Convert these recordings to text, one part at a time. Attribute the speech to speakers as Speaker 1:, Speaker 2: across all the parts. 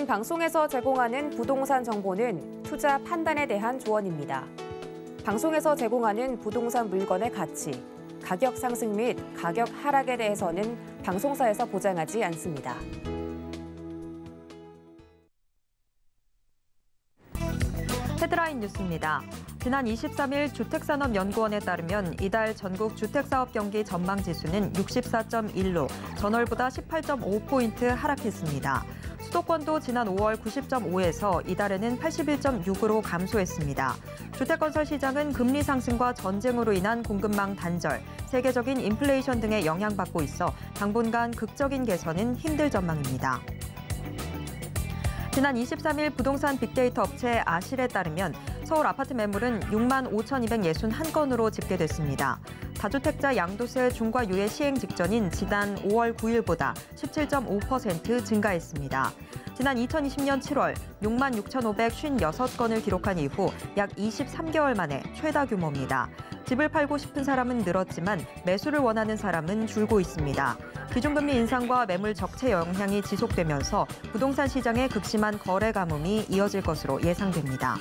Speaker 1: 본 방송에서 제공하는 부동산 정보는 투자 판단에 대한 조언입니다. 방송에서 제공하는 부동산 물건의 가치, 가격 상승 및 가격 하락에 대해서는 방송사에서 보장하지 않습니다.
Speaker 2: 헤드라인 뉴스입니다. 지난 23일 주택산업연구원에 따르면 이달 전국 주택사업 경기 전망지수는 64.1로 전월보다 18.5포인트 하락했습니다. 수도권도 지난 5월 90.5에서 이달에는 81.6으로 감소했습니다. 주택건설 시장은 금리 상승과 전쟁으로 인한 공급망 단절, 세계적인 인플레이션 등에 영향받고 있어 당분간 극적인 개선은 힘들 전망입니다. 지난 23일 부동산 빅데이터 업체 아실에 따르면 서울 아파트 매물은 6만 5,261건으로 집계됐습니다. 다주택자 양도세 중과 유예 시행 직전인 지난 5월 9일보다 17.5% 증가했습니다. 지난 2020년 7월 6만 6,556건을 기록한 이후 약 23개월 만에 최다 규모입니다. 집을 팔고 싶은 사람은 늘었지만 매수를 원하는 사람은 줄고 있습니다. 기준금리 인상과 매물 적체 영향이 지속되면서 부동산 시장의 극심한 거래 가뭄이 이어질 것으로 예상됩니다.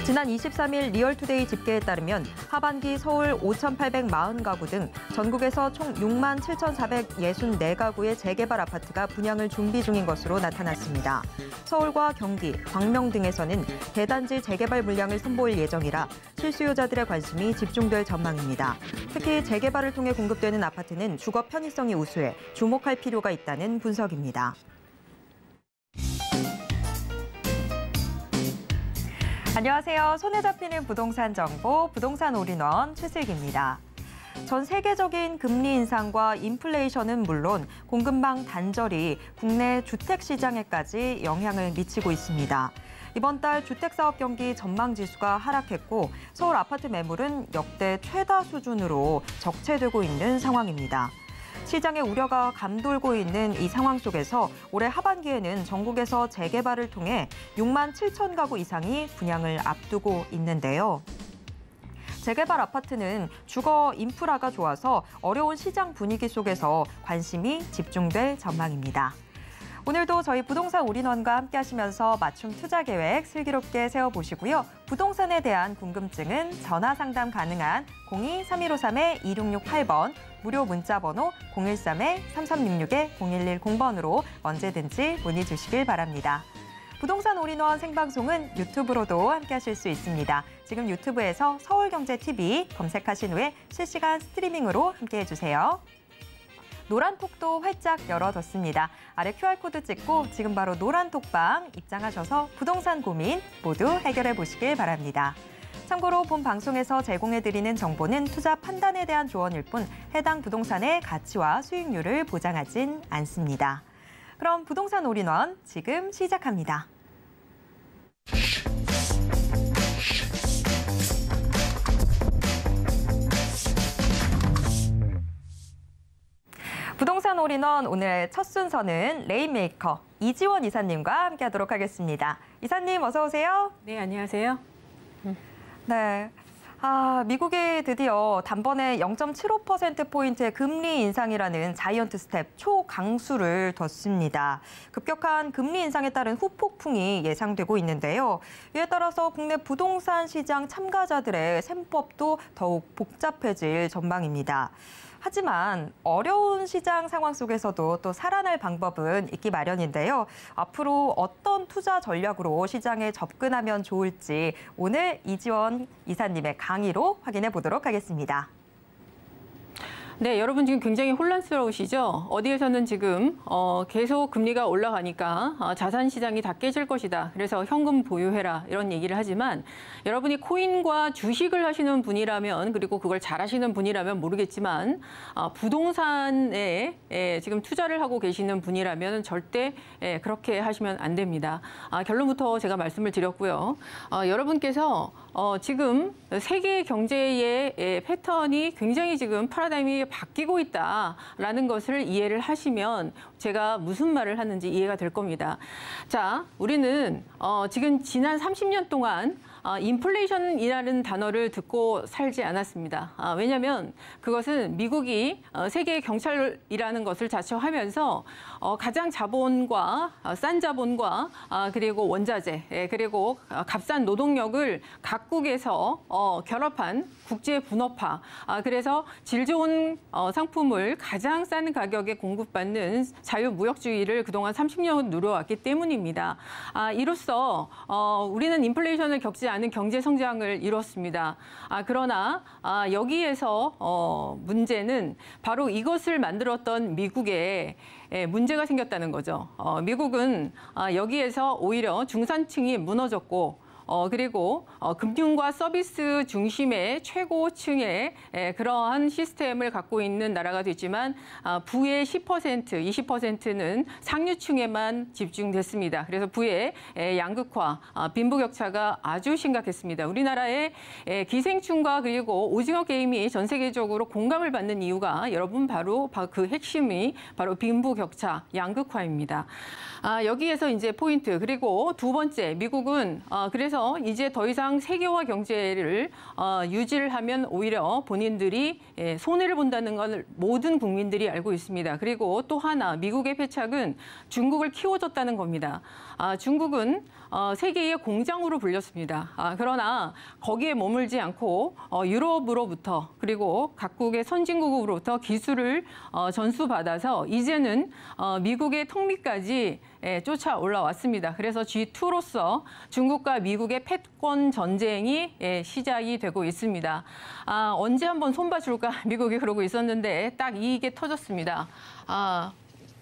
Speaker 2: 지난 23일 리얼투데이 집계에 따르면 하반기 서울 5,840가구 등 전국에서 총 6만 7,464가구의 재개발 아파트가 분양을 준비 중인 것으로 나타났습니다. 서울과 경기, 광명 등에서는 대단지 재개발 물량을 선보일 예정이라 실수요자들의 관심이 집중될 전망입니다. 특히 재개발을 통해 공급되는 아파트는 주거 편의성이 우수해 주목할 필요가 있다는 분석입니다. 안녕하세요. 손에 잡히는 부동산 정보, 부동산 올인원 최슬기입니다. 전 세계적인 금리 인상과 인플레이션은 물론 공급망 단절이 국내 주택 시장에까지 영향을 미치고 있습니다. 이번 달 주택사업 경기 전망지수가 하락했고 서울 아파트 매물은 역대 최다 수준으로 적체되고 있는 상황입니다. 시장의 우려가 감돌고 있는 이 상황 속에서 올해 하반기에는 전국에서 재개발을 통해 6만 7천 가구 이상이 분양을 앞두고 있는데요. 재개발 아파트는 주거 인프라가 좋아서 어려운 시장 분위기 속에서 관심이 집중될 전망입니다. 오늘도 저희 부동산 올인원과 함께 하시면서 맞춤 투자 계획 슬기롭게 세워보시고요. 부동산에 대한 궁금증은 전화 상담 가능한 02-3153-2668번, 무료 문자 번호 013-3366-0110번으로 언제든지 문의 주시길 바랍니다. 부동산 올인원 생방송은 유튜브로도 함께 하실 수 있습니다. 지금 유튜브에서 서울경제TV 검색하신 후에 실시간 스트리밍으로 함께 해주세요. 노란톡도 활짝 열어뒀습니다. 아래 QR코드 찍고 지금 바로 노란톡방 입장하셔서 부동산 고민 모두 해결해 보시길 바랍니다. 참고로 본 방송에서 제공해드리는 정보는 투자 판단에 대한 조언일 뿐 해당 부동산의 가치와 수익률을 보장하진 않습니다. 그럼 부동산 올인원 지금 시작합니다. 부동산 올인원 오늘 첫 순서는 레인메이커 이지원 이사님과 함께하도록 하겠습니다. 이사님 어서 오세요.
Speaker 3: 네, 안녕하세요.
Speaker 2: 네. 미국이 드디어 단번에 0.75%포인트의 금리 인상이라는 자이언트 스텝 초강수를 뒀습니다. 급격한 금리 인상에 따른 후폭풍이 예상되고 있는데요. 이에 따라서 국내 부동산 시장 참가자들의 셈법도 더욱 복잡해질 전망입니다. 하지만 어려운 시장 상황 속에서도 또 살아날 방법은 있기 마련인데요. 앞으로 어떤 투자 전략으로 시장에 접근하면 좋을지 오늘 이지원 이사님의 강의로 확인해 보도록 하겠습니다.
Speaker 3: 네, 여러분 지금 굉장히 혼란스러우시죠? 어디에서는 지금 계속 금리가 올라가니까 자산 시장이 다 깨질 것이다. 그래서 현금 보유해라 이런 얘기를 하지만 여러분이 코인과 주식을 하시는 분이라면 그리고 그걸 잘 하시는 분이라면 모르겠지만 부동산에 지금 투자를 하고 계시는 분이라면 절대 그렇게 하시면 안 됩니다. 결론부터 제가 말씀을 드렸고요. 여러분께서 지금 세계 경제의 패턴이 굉장히 지금 패러다임이 바뀌고 있다라는 것을 이해를 하시면 제가 무슨 말을 하는지 이해가 될 겁니다. 자, 우리는 지금 지난 30년 동안 인플레이션이라는 단어를 듣고 살지 않았습니다. 왜냐하면 그것은 미국이 세계 경찰이라는 것을 자처하면서 가장 자본과 싼 자본과 그리고 원자재 그리고 값싼 노동력을 각국에서 결합한 국제 분업화. 그래서 질 좋은 상품을 가장 싼 가격에 공급받는 자유무역주의를 그동안 30년 누려왔기 때문입니다. 이로써 우리는 인플레이션을 겪지 않은 경제 성장을 이뤘습니다. 그러나 여기에서 문제는 바로 이것을 만들었던 미국에 문제가 생겼다는 거죠. 미국은 여기에서 오히려 중산층이 무너졌고 그리고 금융과 서비스 중심의 최고층의 그러한 시스템을 갖고 있는 나라가 됐지만 부의 10%, 20%는 상류층에만 집중됐습니다. 그래서 부의 양극화, 빈부격차가 아주 심각했습니다. 우리나라의 기생충과 그리고 오징어 게임이 전 세계적으로 공감을 받는 이유가 여러분 바로 그 핵심이 바로 빈부격차, 양극화입니다. 여기에서 이제 포인트. 그리고 두 번째, 미국은 그래서 이제 더 이상 세계화 경제를 유지를 하면 오히려 본인들이 손해를 본다는 걸 모든 국민들이 알고 있습니다. 그리고 또 하나, 미국의 패착은 중국을 키워줬다는 겁니다. 중국은 세계의 공장으로 불렸습니다. 그러나 거기에 머물지 않고 유럽으로부터 그리고 각국의 선진국으로부터 기술을 전수받아서 이제는 미국의 턱밑까지 쫓아 올라왔습니다. 그래서 G2로서 중국과 미국의 패권 전쟁이 시작이 되고 있습니다. 언제 한번 손봐줄까 미국이 그러고 있었는데 딱 이게 터졌습니다.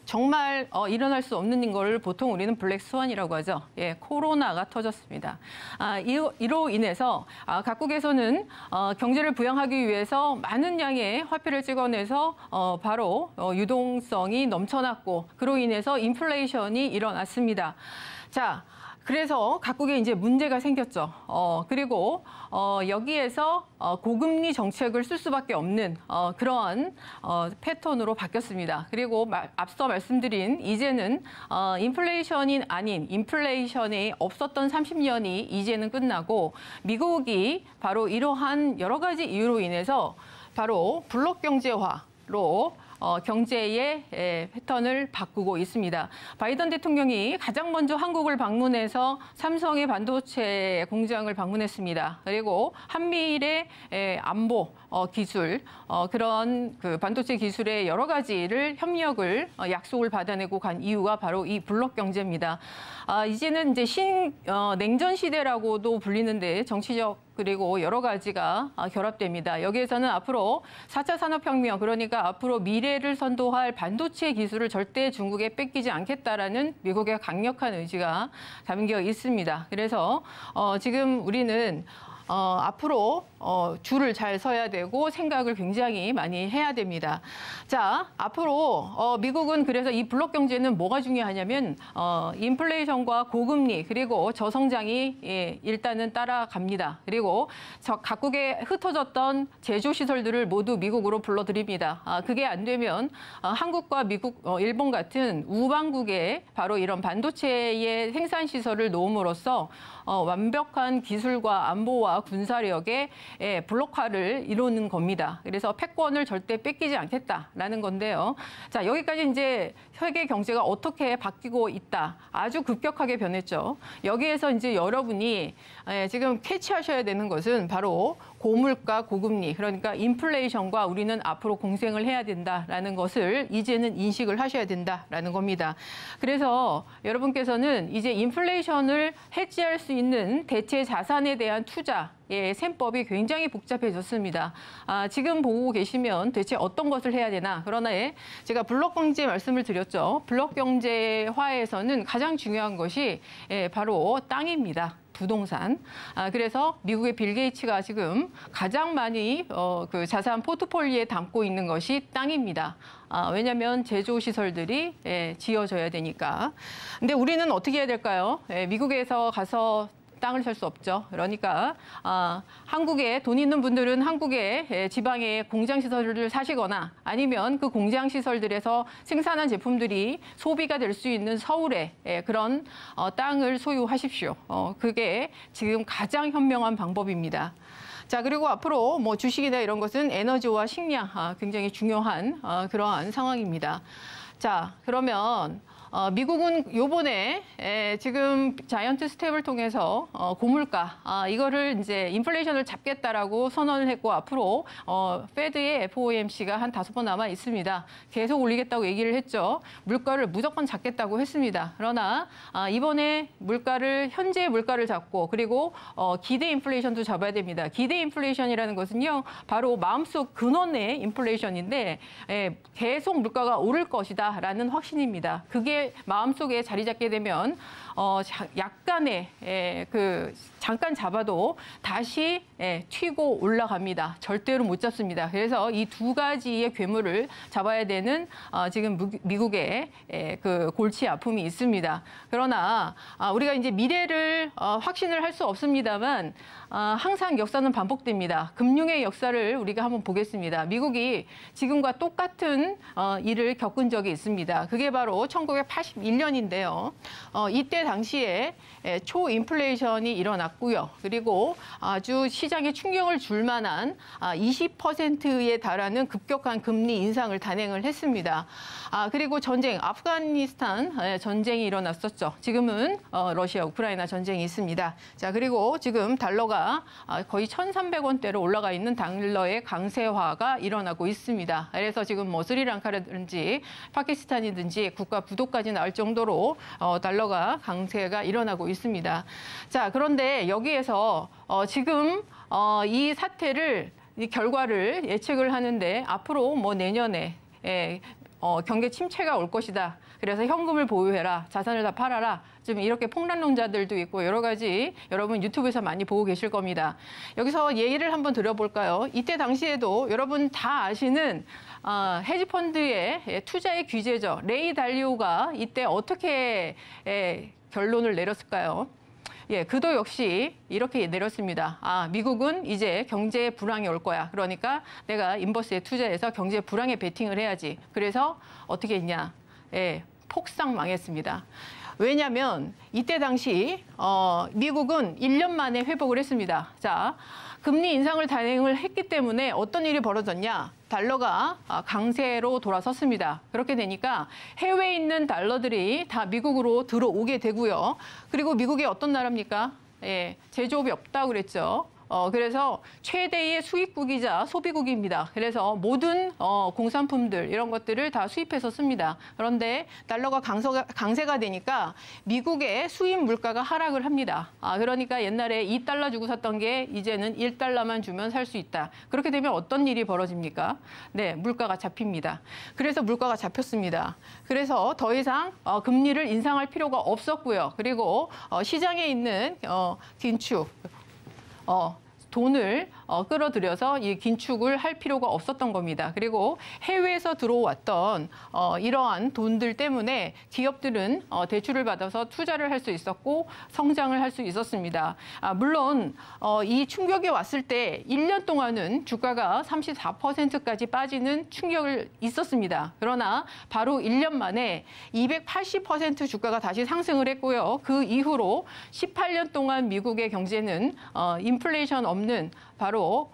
Speaker 3: 정말 일어날 수 없는 걸 보통 우리는 블랙 스완이라고 하죠. 코로나가 터졌습니다. 이로 인해서 각국에서는 경제를 부양하기 위해서 많은 양의 화폐를 찍어내서 바로 유동성이 넘쳐났고 그로 인해서 인플레이션이 일어났습니다. 자. 그래서 각국에 이제 문제가 생겼죠. 그리고 여기에서 고금리 정책을 쓸 수밖에 없는 그러한 패턴으로 바뀌었습니다. 그리고 앞서 말씀드린 이제는 인플레이션이 아닌 인플레이션이 없었던 30년이 이제는 끝나고 미국이 바로 이러한 여러 가지 이유로 인해서 바로 블록 경제화로 경제의 패턴을 바꾸고 있습니다. 바이든 대통령이 가장 먼저 한국을 방문해서 삼성의 반도체 공장을 방문했습니다. 그리고 한미일의 안보 기술, 그런 그 반도체 기술의 여러 가지를 협력을 약속을 받아내고 간 이유가 바로 이 블록 경제입니다. 이제는 이제 냉전 시대라고도 불리는데 정치적 그리고 여러 가지가 결합됩니다. 여기에서는 앞으로 4차 산업혁명, 그러니까 앞으로 미래를 선도할 반도체 기술을 절대 중국에 뺏기지 않겠다라는 미국의 강력한 의지가 담겨 있습니다. 그래서 지금 우리는 앞으로 줄을 잘 서야 되고 생각을 굉장히 많이 해야 됩니다. 자, 앞으로 미국은 그래서 이 블록 경제는 뭐가 중요하냐면 인플레이션과 고금리 그리고 저성장이 일단은 따라갑니다. 그리고 각국에 흩어졌던 제조 시설들을 모두 미국으로 불러들입니다. 그게 안 되면 한국과 미국, 일본 같은 우방국에 바로 이런 반도체의 생산 시설을 놓음으로써 완벽한 기술과 안보와 군사력의 블록화를 이루는 겁니다. 그래서 패권을 절대 뺏기지 않겠다라는 건데요. 자, 여기까지 이제 세계 경제가 어떻게 바뀌고 있다. 아주 급격하게 변했죠. 여기에서 이제 여러분이 지금 캐치하셔야 되는 것은 바로 고물가, 고금리, 그러니까 인플레이션과 우리는 앞으로 공생을 해야 된다라는 것을 이제는 인식을 하셔야 된다라는 겁니다. 그래서 여러분께서는 이제 인플레이션을 해지할 수 있는 대체 자산에 대한 투자의 셈법이 굉장히 복잡해졌습니다. 지금 보고 계시면 대체 어떤 것을 해야 되나. 그러나 제가 블록 경제 말씀을 드렸죠. 블록 경제화에서는 가장 중요한 것이 바로 땅입니다. 부동산. 그래서 미국의 빌 게이츠가 지금 가장 많이 그 자산 포트폴리오에 담고 있는 것이 땅입니다. 왜냐하면 제조 시설들이 지어져야 되니까. 근데 우리는 어떻게 해야 될까요? 미국에서 가서 땅을 살 수 없죠. 그러니까 한국에 돈 있는 분들은 한국의 지방에 공장 시설을 사시거나 아니면 그 공장 시설들에서 생산한 제품들이 소비가 될 수 있는 서울에 그런 땅을 소유하십시오. 그게 지금 가장 현명한 방법입니다. 자, 그리고 앞으로 뭐 주식이나 이런 것은 에너지와 식량 굉장히 중요한 그러한 상황입니다. 자, 그러면 미국은 요번에 지금 자이언트 스텝을 통해서 고물가 이거를 이제 인플레이션을 잡겠다라고 선언을 했고 앞으로 페드의 FOMC가 한 5번 남아 있습니다. 계속 올리겠다고 얘기를 했죠. 물가를 무조건 잡겠다고 했습니다. 그러나 이번에 현재 물가를 잡고 그리고 기대 인플레이션도 잡아야 됩니다. 기대 인플레이션이라는 것은요. 바로 마음속 근원의 인플레이션인데 계속 물가가 오를 것이다라는 확신입니다. 그게 마음속에 자리 잡게 되면 약간의 잠깐 잡아도 다시 튀고 올라갑니다. 절대로 못 잡습니다. 그래서 이 두 가지의 괴물을 잡아야 되는 지금 미국의 그 골치 아픔이 있습니다. 그러나 우리가 이제 미래를 확신을 할 수 없습니다만 항상 역사는 반복됩니다. 금융의 역사를 우리가 한번 보겠습니다. 미국이 지금과 똑같은 일을 겪은 적이 있습니다. 그게 바로 1981년인데요. 이때 당시에 초인플레이션이 일어났고요. 그리고 아주 시장에 충격을 줄 만한 20%에 달하는 급격한 금리 인상을 단행을 했습니다. 그리고 전쟁, 아프가니스탄 전쟁이 일어났었죠. 지금은 러시아, 우크라이나 전쟁이 있습니다. 자, 그리고 지금 달러가 거의 1,300원대로 올라가 있는 달러의 강세화가 일어나고 있습니다. 그래서 지금 뭐 스리랑카라든지 파키스탄이든지 국가 부도까지 나올 정도로 달러가 강세가 일어나고 있습니다. 자, 그런데 여기에서 지금 이 사태를 이 결과를 예측을 하는데 앞으로 뭐 내년에 경제 침체가 올 것이다. 그래서 현금을 보유해라. 자산을 다 팔아라. 좀 이렇게 폭락론자들도 있고 여러 가지 여러분 유튜브에서 많이 보고 계실 겁니다. 여기서 예를 한번 드려볼까요? 이때 당시에도 여러분 다 아시는 헤지펀드의 투자의 규제죠. 레이 달리오가 이때 어떻게 결론을 내렸을까요? 그도 역시 이렇게 내렸습니다. 미국은 이제 경제 불황이 올 거야. 그러니까 내가 인버스에 투자해서 경제 불황에 베팅을 해야지. 그래서 어떻게 했냐? 폭삭 망했습니다. 왜냐하면 이때 당시 미국은 1년 만에 회복을 했습니다. 자, 금리 인상을 단행을 했기 때문에 어떤 일이 벌어졌냐? 달러가 강세로 돌아섰습니다. 그렇게 되니까 해외에 있는 달러들이 다 미국으로 들어오게 되고요. 그리고 미국이 어떤 나라입니까? 제조업이 없다고 그랬죠. 그래서 최대의 수입국이자 소비국입니다. 그래서 모든 공산품들 이런 것들을 다 수입해서 씁니다. 그런데 달러가 강세가 되니까 미국의 수입 물가가 하락을 합니다. 그러니까 옛날에 2달러 주고 샀던 게 이제는 1달러만 주면 살 수 있다. 그렇게 되면 어떤 일이 벌어집니까? 네, 물가가 잡힙니다. 그래서 물가가 잡혔습니다. 그래서 더 이상 금리를 인상할 필요가 없었고요. 그리고 시장에 있는 긴축, 돈을 끌어들여서 이 긴축을 할 필요가 없었던 겁니다. 그리고 해외에서 들어왔던 이러한 돈들 때문에 기업들은 대출을 받아서 투자를 할 수 있었고 성장을 할 수 있었습니다. 물론 이 충격이 왔을 때 1년 동안은 주가가 34%까지 빠지는 충격을 있었습니다. 그러나 바로 1년 만에 280% 주가가 다시 상승을 했고요. 그 이후로 18년 동안 미국의 경제는 인플레이션 없는 바로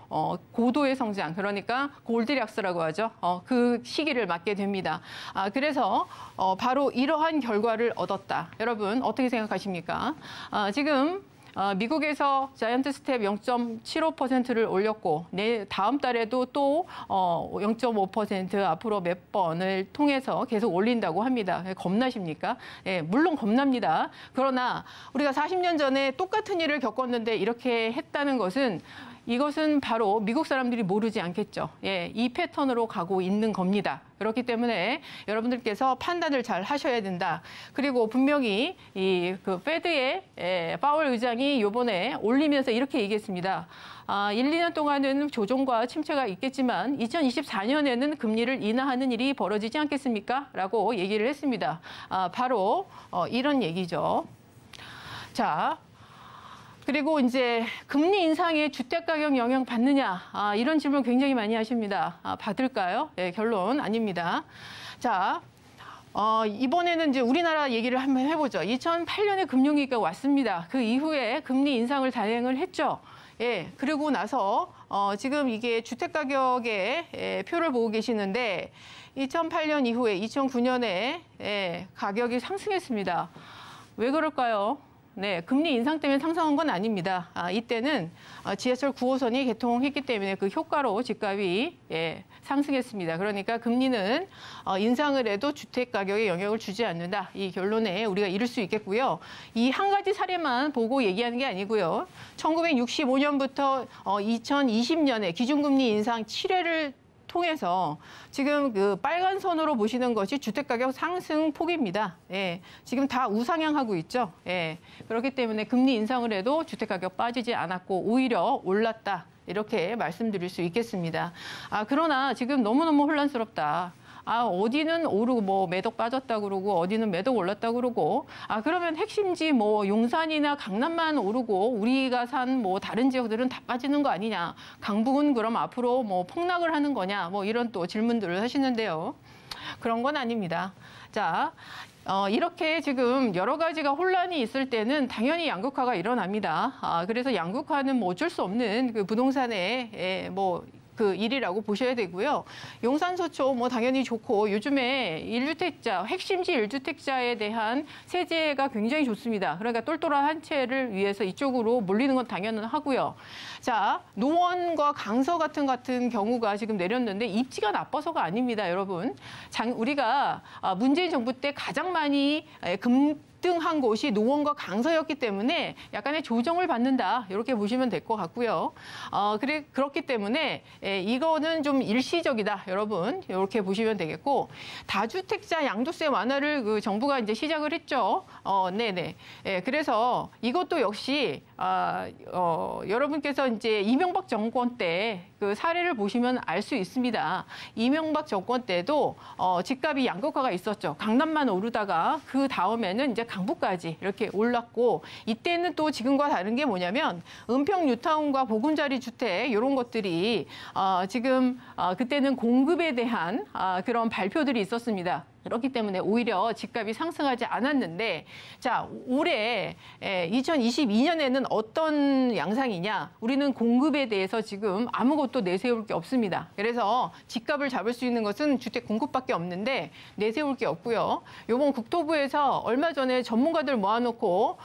Speaker 3: 고도의 성장, 그러니까 골드락스라고 하죠. 그 시기를 맞게 됩니다. 그래서 바로 이러한 결과를 얻었다. 여러분 어떻게 생각하십니까? 지금 미국에서 자이언트 스텝 0.75%를 올렸고 다음 달에도 또 0.5% 앞으로 몇 번을 통해서 계속 올린다고 합니다. 겁나십니까? 물론 겁납니다. 그러나 우리가 40년 전에 똑같은 일을 겪었는데 이렇게 했다는 것은 이것은 바로 미국 사람들이 모르지 않겠죠. 이 패턴으로 가고 있는 겁니다. 그렇기 때문에 여러분들께서 판단을 잘 하셔야 된다. 그리고 분명히 그 페드의 파월 의장이 이번에 올리면서 이렇게 얘기했습니다. 1, 2년 동안은 조정과 침체가 있겠지만 2024년에는 금리를 인하하는 일이 벌어지지 않겠습니까? 라고 얘기를 했습니다. 바로 이런 얘기죠. 자. 그리고 이제 금리 인상에 주택가격 영향 받느냐, 이런 질문 굉장히 많이 하십니다. 받을까요? 네, 결론 아닙니다. 자, 이번에는 이제 우리나라 얘기를 한번 해보죠. 2008년에 금융위기가 왔습니다. 그 이후에 금리 인상을 단행을 했죠. 예, 그리고 나서 지금 이게 주택가격의 표를 보고 계시는데 2008년 이후에 2009년에 가격이 상승했습니다. 왜 그럴까요? 네, 금리 인상 때문에 상승한 건 아닙니다. 이때는 지하철 9호선이 개통했기 때문에 그 효과로 집값이 상승했습니다. 그러니까 금리는 인상을 해도 주택 가격에 영향을 주지 않는다. 이 결론에 우리가 이를 수 있겠고요. 이 한 가지 사례만 보고 얘기하는 게 아니고요. 1965년부터 2020년에 기준금리 인상 7회를 통해서 지금 그 빨간 선으로 보시는 것이 주택가격 상승 폭입니다. 예, 지금 다 우상향하고 있죠. 예, 그렇기 때문에 금리 인상을 해도 주택가격 빠지지 않았고 오히려 올랐다. 이렇게 말씀드릴 수 있겠습니다. 그러나 지금 너무너무 혼란스럽다. 어디는 오르고 뭐 매덕 빠졌다 그러고 어디는 매덕 올랐다 그러고 그러면 핵심지 뭐 용산이나 강남만 오르고 우리가 산 뭐 다른 지역들은 다 빠지는 거 아니냐. 강북은 그럼 앞으로 뭐 폭락을 하는 거냐. 뭐 이런 또 질문들을 하시는데요. 그런 건 아닙니다. 자, 이렇게 지금 여러 가지가 혼란이 있을 때는 당연히 양극화가 일어납니다. 그래서 양극화는 뭐 어쩔 수 없는 그 부동산의 그 일이라고 보셔야 되고요. 용산서초 뭐 당연히 좋고 요즘에 1주택자, 핵심지 1주택자에 대한 세제가 굉장히 좋습니다. 그러니까 똘똘한 한 채를 위해서 이쪽으로 몰리는 건 당연하고요. 자, 노원과 강서 같은 경우가 지금 내렸는데 입지가 나빠서가 아닙니다, 여러분. 우리가 문재인 정부 때 가장 많이 급등한 곳이 노원과 강서였기 때문에 약간의 조정을 받는다. 이렇게 보시면 될 것 같고요. 그렇기 때문에 이거는 좀 일시적이다. 여러분, 이렇게 보시면 되겠고 다주택자 양도세 완화를 그 정부가 이제 시작을 했죠. 네네. 그래서 이것도 역시 여러분께서 이제 이명박 정권 때 그 사례를 보시면 알 수 있습니다. 이명박 정권 때도 집값이 양극화가 있었죠. 강남만 오르다가 그 다음에는 이제 강북까지 이렇게 올랐고 이때는 또 지금과 다른 게 뭐냐면 은평 뉴타운과 보금자리 주택 이런 것들이 지금 그때는 공급에 대한 그런 발표들이 있었습니다. 그렇기 때문에 오히려 집값이 상승하지 않았는데 자, 올해 2022년에는 어떤 양상이냐? 우리는 공급에 대해서 지금 아무것도 내세울 게 없습니다. 그래서 집값을 잡을 수 있는 것은 주택 공급밖에 없는데 내세울 게 없고요. 이번 국토부에서 얼마 전에 전문가들 모아놓고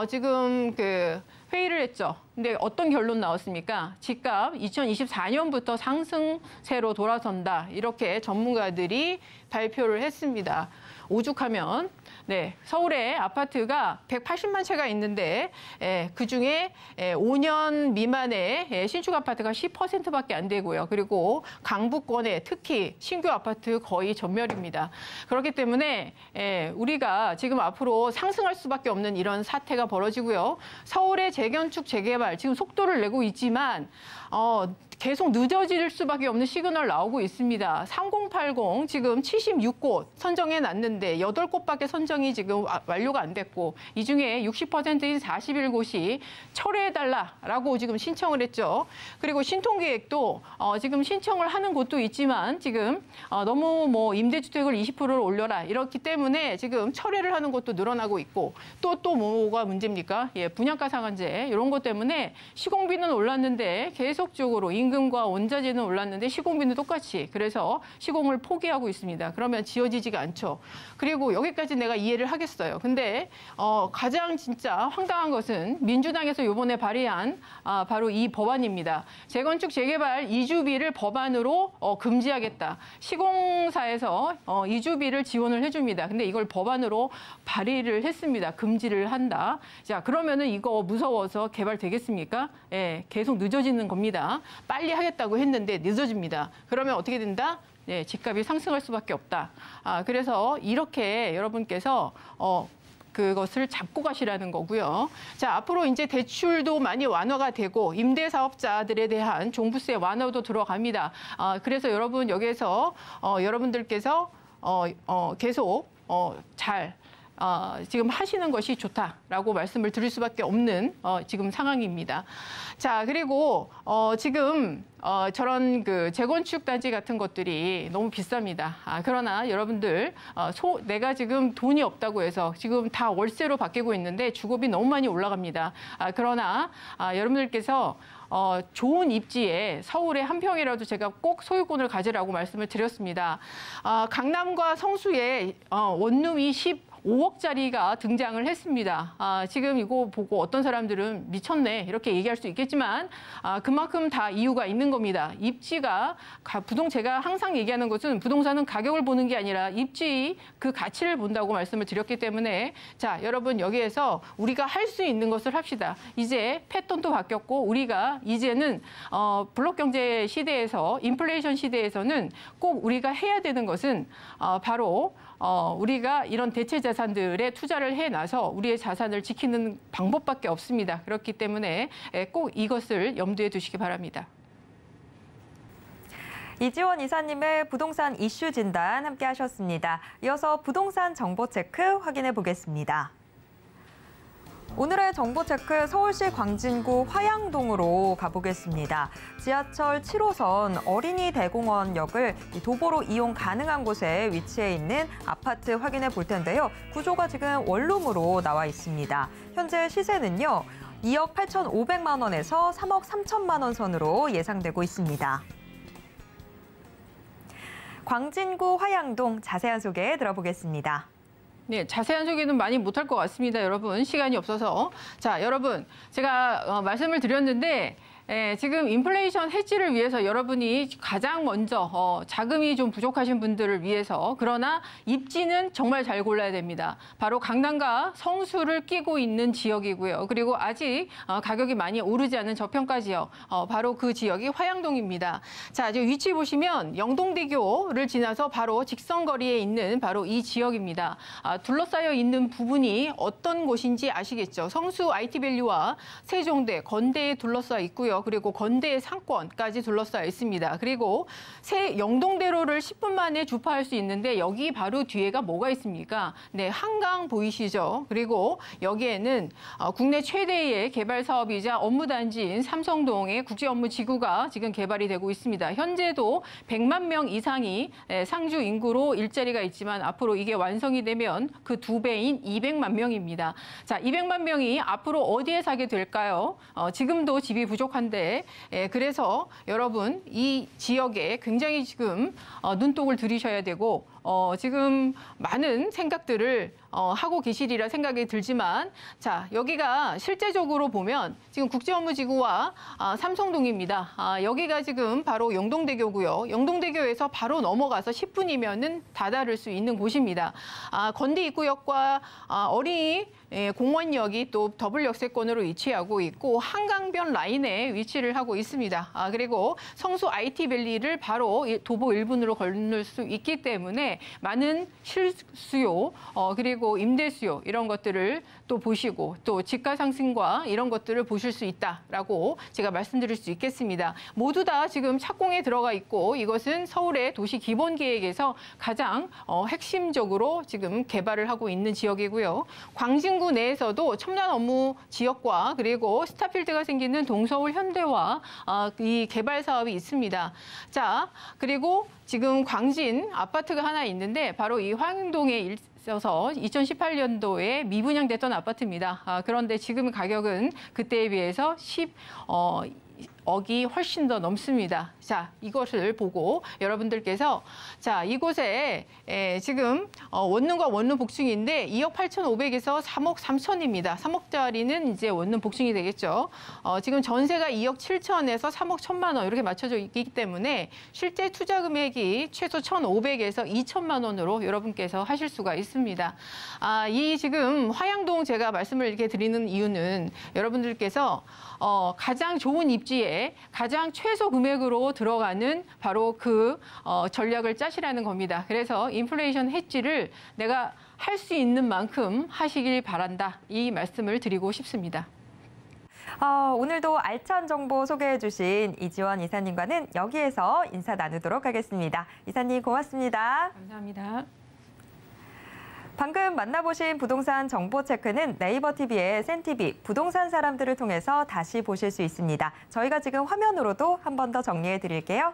Speaker 3: 지금 그 회의를 했죠. 근데 어떤 결론 나왔습니까? 집값 2024년부터 상승세로 돌아선다. 이렇게 전문가들이 발표를 했습니다. 오죽하면 서울에 아파트가 180만 채가 있는데 그중에 5년 미만의 신축 아파트가 10%밖에 안 되고요. 그리고 강북권에 특히 신규 아파트 거의 전멸입니다. 그렇기 때문에 우리가 지금 앞으로 상승할 수밖에 없는 이런 사태가 벌어지고요. 서울의 재건축, 재개발 지금 속도를 내고 있지만 계속 늦어질 수밖에 없는 시그널 나오고 있습니다. 3080 지금 76곳 선정해 놨는데 8곳밖에 선정이 지금 완료가 안 됐고 이 중에 60%인 41곳이 철회해달라라고 지금 신청을 했죠. 그리고 신통계획도 지금 신청을 하는 곳도 있지만 지금 너무 뭐 임대주택을 20%를 올려라 이렇기 때문에 지금 철회를 하는 곳도 늘어나고 있고 또 뭐가 문제입니까? 분양가 상한제 이런 것 때문에 시공비는 올랐는데 계속적으로 임금과 원자재는 올랐는데 시공비는 똑같이 그래서 시공을 포기하고 있습니다. 그러면 지어지지가 않죠. 그리고 여기까지 내가 이해를 하겠어요. 근데 가장 진짜 황당한 것은 민주당에서 이번에 발의한 바로 이 법안입니다. 재건축 재개발 이주비를 법안으로 금지하겠다. 시공사에서 이주비를 지원을 해줍니다. 근데 이걸 법안으로 발의를 했습니다. 금지를 한다. 자, 그러면은 이거 무서워서 개발되겠습니까? 계속 늦어지는 겁니다. 빨리 하겠다고 했는데 늦어집니다. 그러면 어떻게 된다? 집값이 상승할 수밖에 없다. 그래서 이렇게 여러분께서 그것을 잡고 가시라는 거고요. 자, 앞으로 이제 대출도 많이 완화가 되고 임대사업자들에 대한 종부세 완화도 들어갑니다. 그래서 여러분 여기에서 여러분들께서 계속 잘 지금 하시는 것이 좋다라고 말씀을 드릴 수밖에 없는 지금 상황입니다. 자, 그리고 지금 저런 그 재건축 단지 같은 것들이 너무 비쌉니다. 그러나 여러분들 내가 지금 돈이 없다고 해서 지금 다 월세로 바뀌고 있는데 주거비 너무 많이 올라갑니다. 그러나 여러분들께서 좋은 입지에 서울에 한 평이라도 제가 꼭 소유권을 가지라고 말씀을 드렸습니다. 강남과 성수에 원룸이 15억짜리가 등장을 했습니다. 지금 이거 보고 어떤 사람들은 미쳤네 이렇게 얘기할 수 있겠지만 그만큼 다 이유가 있는 겁니다. 입지가 제가 항상 얘기하는 것은 부동산은 가격을 보는 게 아니라 입지 그 가치를 본다고 말씀을 드렸기 때문에 자, 여러분 여기에서 우리가 할 수 있는 것을 합시다. 이제 패턴도 바뀌었고 우리가 이제는 블록 경제 시대에서 인플레이션 시대에서는 꼭 우리가 해야 되는 것은 바로 우리가 이런 대체 자산들에 투자를 해놔서 우리의 자산을 지키는 방법밖에 없습니다. 그렇기 때문에 꼭 이것을 염두에 두시기 바랍니다.
Speaker 2: 이지원 이사님의 부동산 이슈 진단 함께 하셨습니다. 이어서 부동산 정보 체크 확인해 보겠습니다. 오늘의 정보체크 서울시 광진구 화양동으로 가보겠습니다. 지하철 7호선 어린이대공원역을 도보로 이용 가능한 곳에 위치해 있는 아파트 확인해 볼 텐데요. 구조가 지금 원룸으로 나와 있습니다. 현재 시세는요, 2억 8,500만 원에서 3억 3천만 원 선으로 예상되고 있습니다. 광진구 화양동 자세한 소개 들어보겠습니다.
Speaker 3: 네, 자세한 소개는 많이 못할 것 같습니다, 여러분. 시간이 없어서. 자, 여러분, 제가 말씀을 드렸는데 지금 인플레이션 해지를 위해서 여러분이 가장 먼저 자금이 좀 부족하신 분들을 위해서 그러나 입지는 정말 잘 골라야 됩니다. 바로 강남과 성수를 끼고 있는 지역이고요. 그리고 아직 가격이 많이 오르지 않은 저평가 지역, 바로 그 지역이 화양동입니다. 자, 지금 위치 보시면 영동대교를 지나서 바로 직선거리에 있는 바로 이 지역입니다. 둘러싸여 있는 부분이 어떤 곳인지 아시겠죠? 성수 IT밸리와 세종대, 건대에 둘러싸여 있고요. 그리고 건대의 상권까지 둘러싸여 있습니다. 그리고 영동대로를 10분 만에 주파할 수 있는데 여기 바로 뒤에가 뭐가 있습니까? 네, 한강 보이시죠? 그리고 여기에는 국내 최대의 개발 사업이자 업무단지인 삼성동의 국제업무지구가 지금 개발이 되고 있습니다. 현재도 100만 명 이상이 상주 인구로 일자리가 있지만 앞으로 이게 완성이 되면 그 2배인 200만 명입니다. 자, 200만 명이 앞으로 어디에 사게 될까요? 지금도 집이 부족한데 그래서 여러분 이 지역에 굉장히 지금 눈독을 들이셔야 되고 지금 많은 생각들을 하고 계시리라 생각이 들지만 자, 여기가 실제적으로 보면 지금 국제업무지구와 삼성동입니다. 여기가 지금 바로 영동대교고요. 영동대교에서 바로 넘어가서 10분이면은 다다를 수 있는 곳입니다. 건대 입구역과 어린이 공원역이 또 더블 역세권으로 위치하고 있고 한강변 라인에 위치를 하고 있습니다. 그리고 성수 IT밸리를 바로 도보 1분으로 건널 수 있기 때문에 많은 실수요 그리고 임대 수요 이런 것들을 또 보시고 또 집가 상승과 이런 것들을 보실 수 있다라고 제가 말씀드릴 수 있겠습니다. 모두 다 지금 착공에 들어가 있고 이것은 서울의 도시 기본 계획에서 가장 핵심적으로 지금 개발을 하고 있는 지역이고요. 광진구 내에서도 첨단 업무 지역과 그리고 스타필드가 생기는 동서울 현대와 이 개발 사업이 있습니다. 자, 그리고 지금 광진 아파트가 하나 있는데 바로 이 화양동에 있어서 2018년도에 미분양됐던 아파트입니다. 그런데 지금 가격은 그때에 비해서 10억이 훨씬 더 넘습니다. 자, 이것을 보고 여러분들께서 자, 이곳에 지금 원룸과 원룸 복층인데 2억 8,500에서 3억 3천입니다. 3억짜리는 이제 원룸 복층이 되겠죠. 지금 전세가 2억 7천에서 3억 1천만 원 이렇게 맞춰져 있기 때문에 실제 투자 금액이 최소 1,500에서 2천만 원으로 여러분께서 하실 수가 있습니다. 이 지금 화양동 제가 말씀을 이렇게 드리는 이유는 여러분들께서 가장 좋은 입지에 가장 최소 금액으로 들어가는 바로 그 전략을 짜시라는 겁니다. 그래서 인플레이션 해지를 내가 할 수 있는 만큼 하시길 바란다. 이 말씀을 드리고 싶습니다.
Speaker 2: 오늘도 알찬 정보 소개해 주신 이지원 이사님과는 여기에서 인사 나누도록 하겠습니다. 이사님 고맙습니다.
Speaker 3: 감사합니다.
Speaker 2: 방금 만나보신 부동산 정보 체크는 네이버 TV의 센TV 부동산 사람들을 통해서 다시 보실 수 있습니다. 저희가 지금 화면으로도 한 번 더 정리해 드릴게요.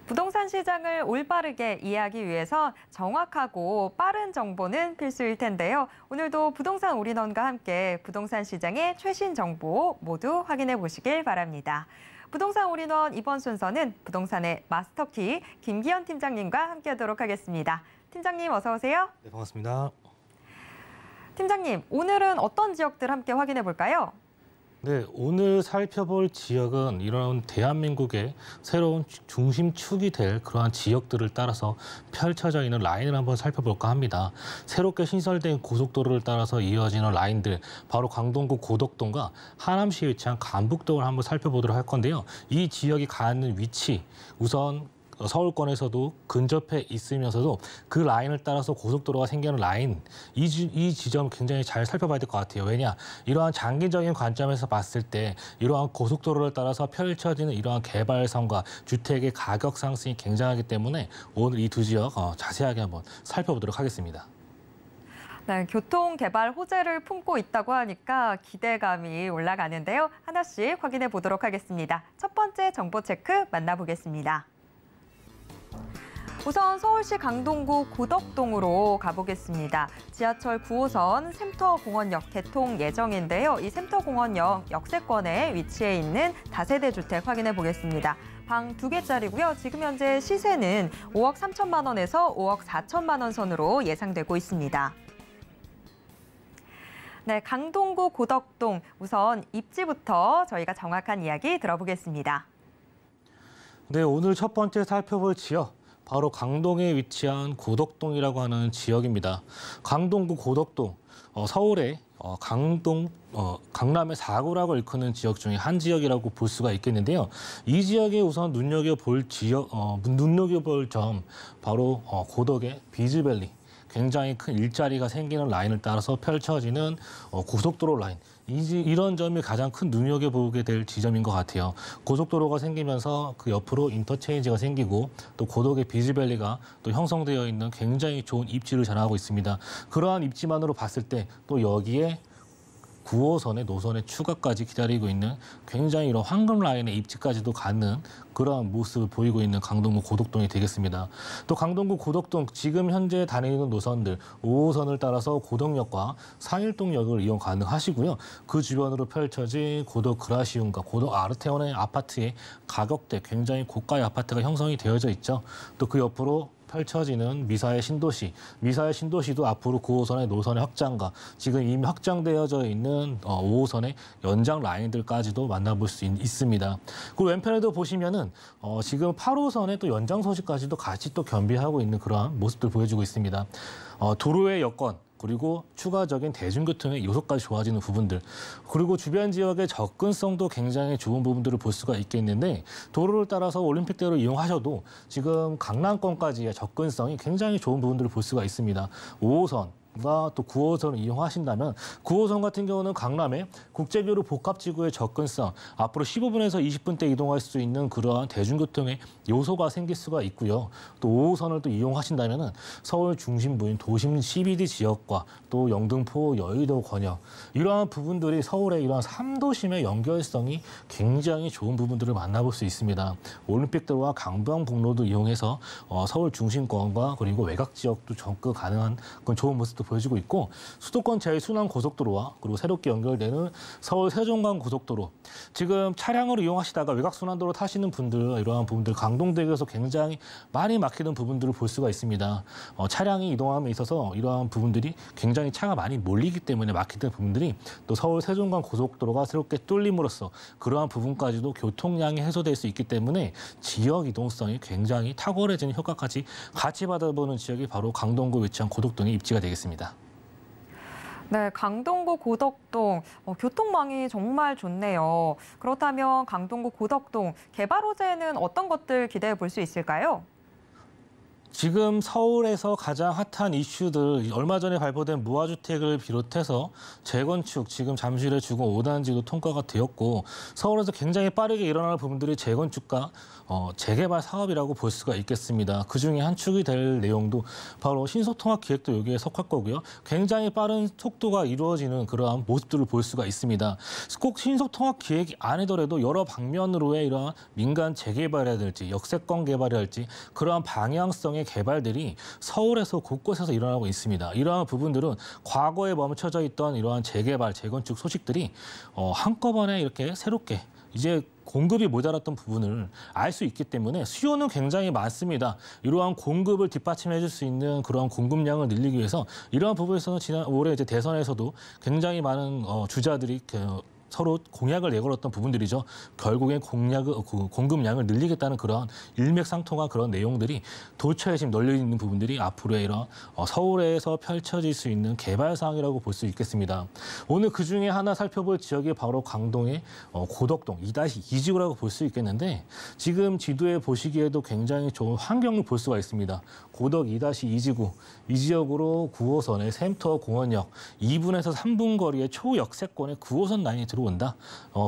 Speaker 2: 부동산 시장을 올바르게 이해하기 위해서 정확하고 빠른 정보는 필수일 텐데요. 오늘도 부동산 올인원과 함께 부동산 시장의 최신 정보 모두 확인해 보시길 바랍니다. 부동산 올인원 이번 순서는 부동산의 마스터키 김기현 팀장님과 함께하도록 하겠습니다. 팀장님 어서 오세요.
Speaker 4: 네, 반갑습니다.
Speaker 2: 팀장님, 오늘은 어떤 지역들 함께 확인해 볼까요?
Speaker 4: 네, 오늘 살펴볼 지역은 이런 대한민국의 새로운 중심축이 될 그러한 지역들을 따라서 펼쳐져 있는 라인을 한번 살펴볼까 합니다. 새롭게 신설된 고속도로를 따라서 이어지는 라인들, 바로 강동구 고덕동과 하남시에 위치한 간북동을 한번 살펴보도록 할 건데요. 이 지역이 가는 위치, 우선 서울권에서도 근접해 있으면서도 그 라인을 따라서 고속도로가 생기는 라인, 이 지점 굉장히 잘 살펴봐야 될 것 같아요. 왜냐, 이러한 장기적인 관점에서 봤을 때 이러한 고속도로를 따라서 펼쳐지는 이러한 개발성과 주택의 가격 상승이 굉장하기 때문에 오늘 이 두 지역 자세하게 한번 살펴보도록 하겠습니다.
Speaker 2: 네, 교통 개발 호재를 품고 있다고 하니까 기대감이 올라가는데요. 하나씩 확인해 보도록 하겠습니다. 첫 번째 정보 체크 만나보겠습니다. 우선 서울시 강동구 고덕동으로 가보겠습니다. 지하철 9호선 샘터공원역 개통 예정인데요. 이 샘터공원역 역세권에 위치해 있는 다세대 주택 확인해 보겠습니다. 방 2개짜리고요. 지금 현재 시세는 5억 3천만 원에서 5억 4천만 원 선으로 예상되고 있습니다. 네, 강동구 고덕동 우선 입지부터 저희가 정확한 이야기 들어보겠습니다.
Speaker 4: 네, 오늘 첫 번째 살펴볼 지역, 바로 강동에 위치한 고덕동이라고 하는 지역입니다. 강동구 고덕동, 서울의 강남의 4구라고 일컫는 지역 중에 한 지역이라고 볼 수가 있겠는데요. 이 지역에 우선 눈여겨볼 점, 바로 고덕의 비즈밸리. 굉장히 큰 일자리가 생기는 라인을 따라서 펼쳐지는 고속도로 라인. 이런 점이 가장 큰 눈여겨보게 될 지점인 것 같아요. 고속도로가 생기면서 그 옆으로 인터체인지가 생기고 또 고덕의 비즈밸리가 또 형성되어 있는 굉장히 좋은 입지를 자랑하고 있습니다. 그러한 입지만으로 봤을 때 또 여기에 9호선의 노선의 추가까지 기다리고 있는 굉장히 이런 황금 라인의 입지까지도 가는 그러한 모습을 보이고 있는 강동구 고덕동이 되겠습니다. 또 강동구 고덕동 지금 현재 다니는 노선들 5호선을 따라서 고덕역과 상일동역을 이용 가능하시고요. 그 주변으로 펼쳐진 고덕 그라시움과 고덕 아르테온의 아파트의 가격대 굉장히 고가의 아파트가 형성이 되어져 있죠. 또 그 옆으로 펼쳐지는 미사의 신도시. 미사의 신도시도 앞으로 9호선의 노선의 확장과 지금 이미 확장되어져 있는 5호선의 연장 라인들까지도 만나볼 수 있습니다. 그리고 왼편에도 보시면은 지금 8호선의 또 연장 소식까지도 같이 또 겸비하고 있는 그러한 모습들 보여주고 있습니다. 도로의 여건, 그리고 추가적인 대중교통의 요소까지 좋아지는 부분들, 그리고 주변 지역의 접근성도 굉장히 좋은 부분들을 볼 수가 있겠는데 도로를 따라서 올림픽대로 이용하셔도 지금 강남권까지의 접근성이 굉장히 좋은 부분들을 볼 수가 있습니다. 5호선, 또 9호선을 이용하신다면 9호선 같은 경우는 강남의 국제교류 복합지구의 접근성, 앞으로 15분에서 20분대 이동할 수 있는 그러한 대중교통의 요소가 생길 수가 있고요. 또 5호선을 또 이용하신다면 서울 중심부인 도심 CBD 지역과 또 영등포, 여의도, 권역 이러한 부분들이 서울의 이러한 3도심의 연결성이 굉장히 좋은 부분들을 만나볼 수 있습니다. 올림픽대로와 강변북로도 이용해서 서울 중심권과 그리고 외곽 지역도 접근 가능한 그런 좋은 모습도 보여지고 있고 수도권 제1순환 고속도로와 그리고 새롭게 연결되는 서울 세종간 고속도로 지금 차량으로 이용하시다가 외곽순환도로 타시는 분들 이러한 부분들 강동대교에서 굉장히 많이 막히는 부분들을 볼 수가 있습니다. 차량이 이동함에 있어서 이러한 부분들이 굉장히 차가 많이 몰리기 때문에 막히는 부분들이 또 서울 세종간 고속도로가 새롭게 뚫림으로써 그러한 부분까지도 교통량이 해소될 수 있기 때문에 지역 이동성이 굉장히 탁월해지는 효과까지 같이 받아보는 지역이 바로 강동구 위치한 고덕동의 입지가 되겠습니다.
Speaker 2: 네, 강동구 고덕동 교통망이 정말 좋네요. 그렇다면 강동구 고덕동 개발 호재는 어떤 것들 기대해 볼 수 있을까요?
Speaker 4: 지금 서울에서 가장 핫한 이슈들 얼마 전에 발표된 무화주택을 비롯해서 재건축 지금 잠실의 주거 5단지도 통과가 되었고 서울에서 굉장히 빠르게 일어나는 부분들이 재건축과 재개발 사업이라고 볼 수가 있겠습니다. 그중에 한 축이 될 내용도 바로 신속통합 기획도 여기에 속할 거고요. 굉장히 빠른 속도가 이루어지는 그러한 모습들을 볼 수가 있습니다. 꼭 신속통합 기획이 아니더라도 여러 방면으로의 이러한 민간 재개발이라든지 역세권 개발이랄지 그러한 방향성의 개발들이 서울에서 곳곳에서 일어나고 있습니다. 이러한 부분들은 과거에 멈춰져 있던 이러한 재개발, 재건축 소식들이 한꺼번에 이렇게 새롭게 이제 공급이 모자랐던 부분을 알 수 있기 때문에 수요는 굉장히 많습니다. 이러한 공급을 뒷받침해 줄 수 있는 그러한 공급량을 늘리기 위해서 이러한 부분에서는 지난 올해 이제 대선에서도 굉장히 많은 주자들이 서로 공약을 내걸었던 부분들이죠. 결국엔 공급량을 늘리겠다는 그런 일맥상통한 그런 내용들이 도처에 지금 널려 있는 부분들이 앞으로의 이런 서울에서 펼쳐질 수 있는 개발 사항이라고 볼 수 있겠습니다. 오늘 그중에 하나 살펴볼 지역이 바로 강동의 고덕동 2-2지구라고 볼 수 있겠는데 지금 지도에 보시기에도 굉장히 좋은 환경을 볼 수가 있습니다. 고덕 2-2지구, 이 지역으로 9호선의 샘터 공원역 2분에서 3분 거리의 초역세권의 9호선 라인이 들어온다.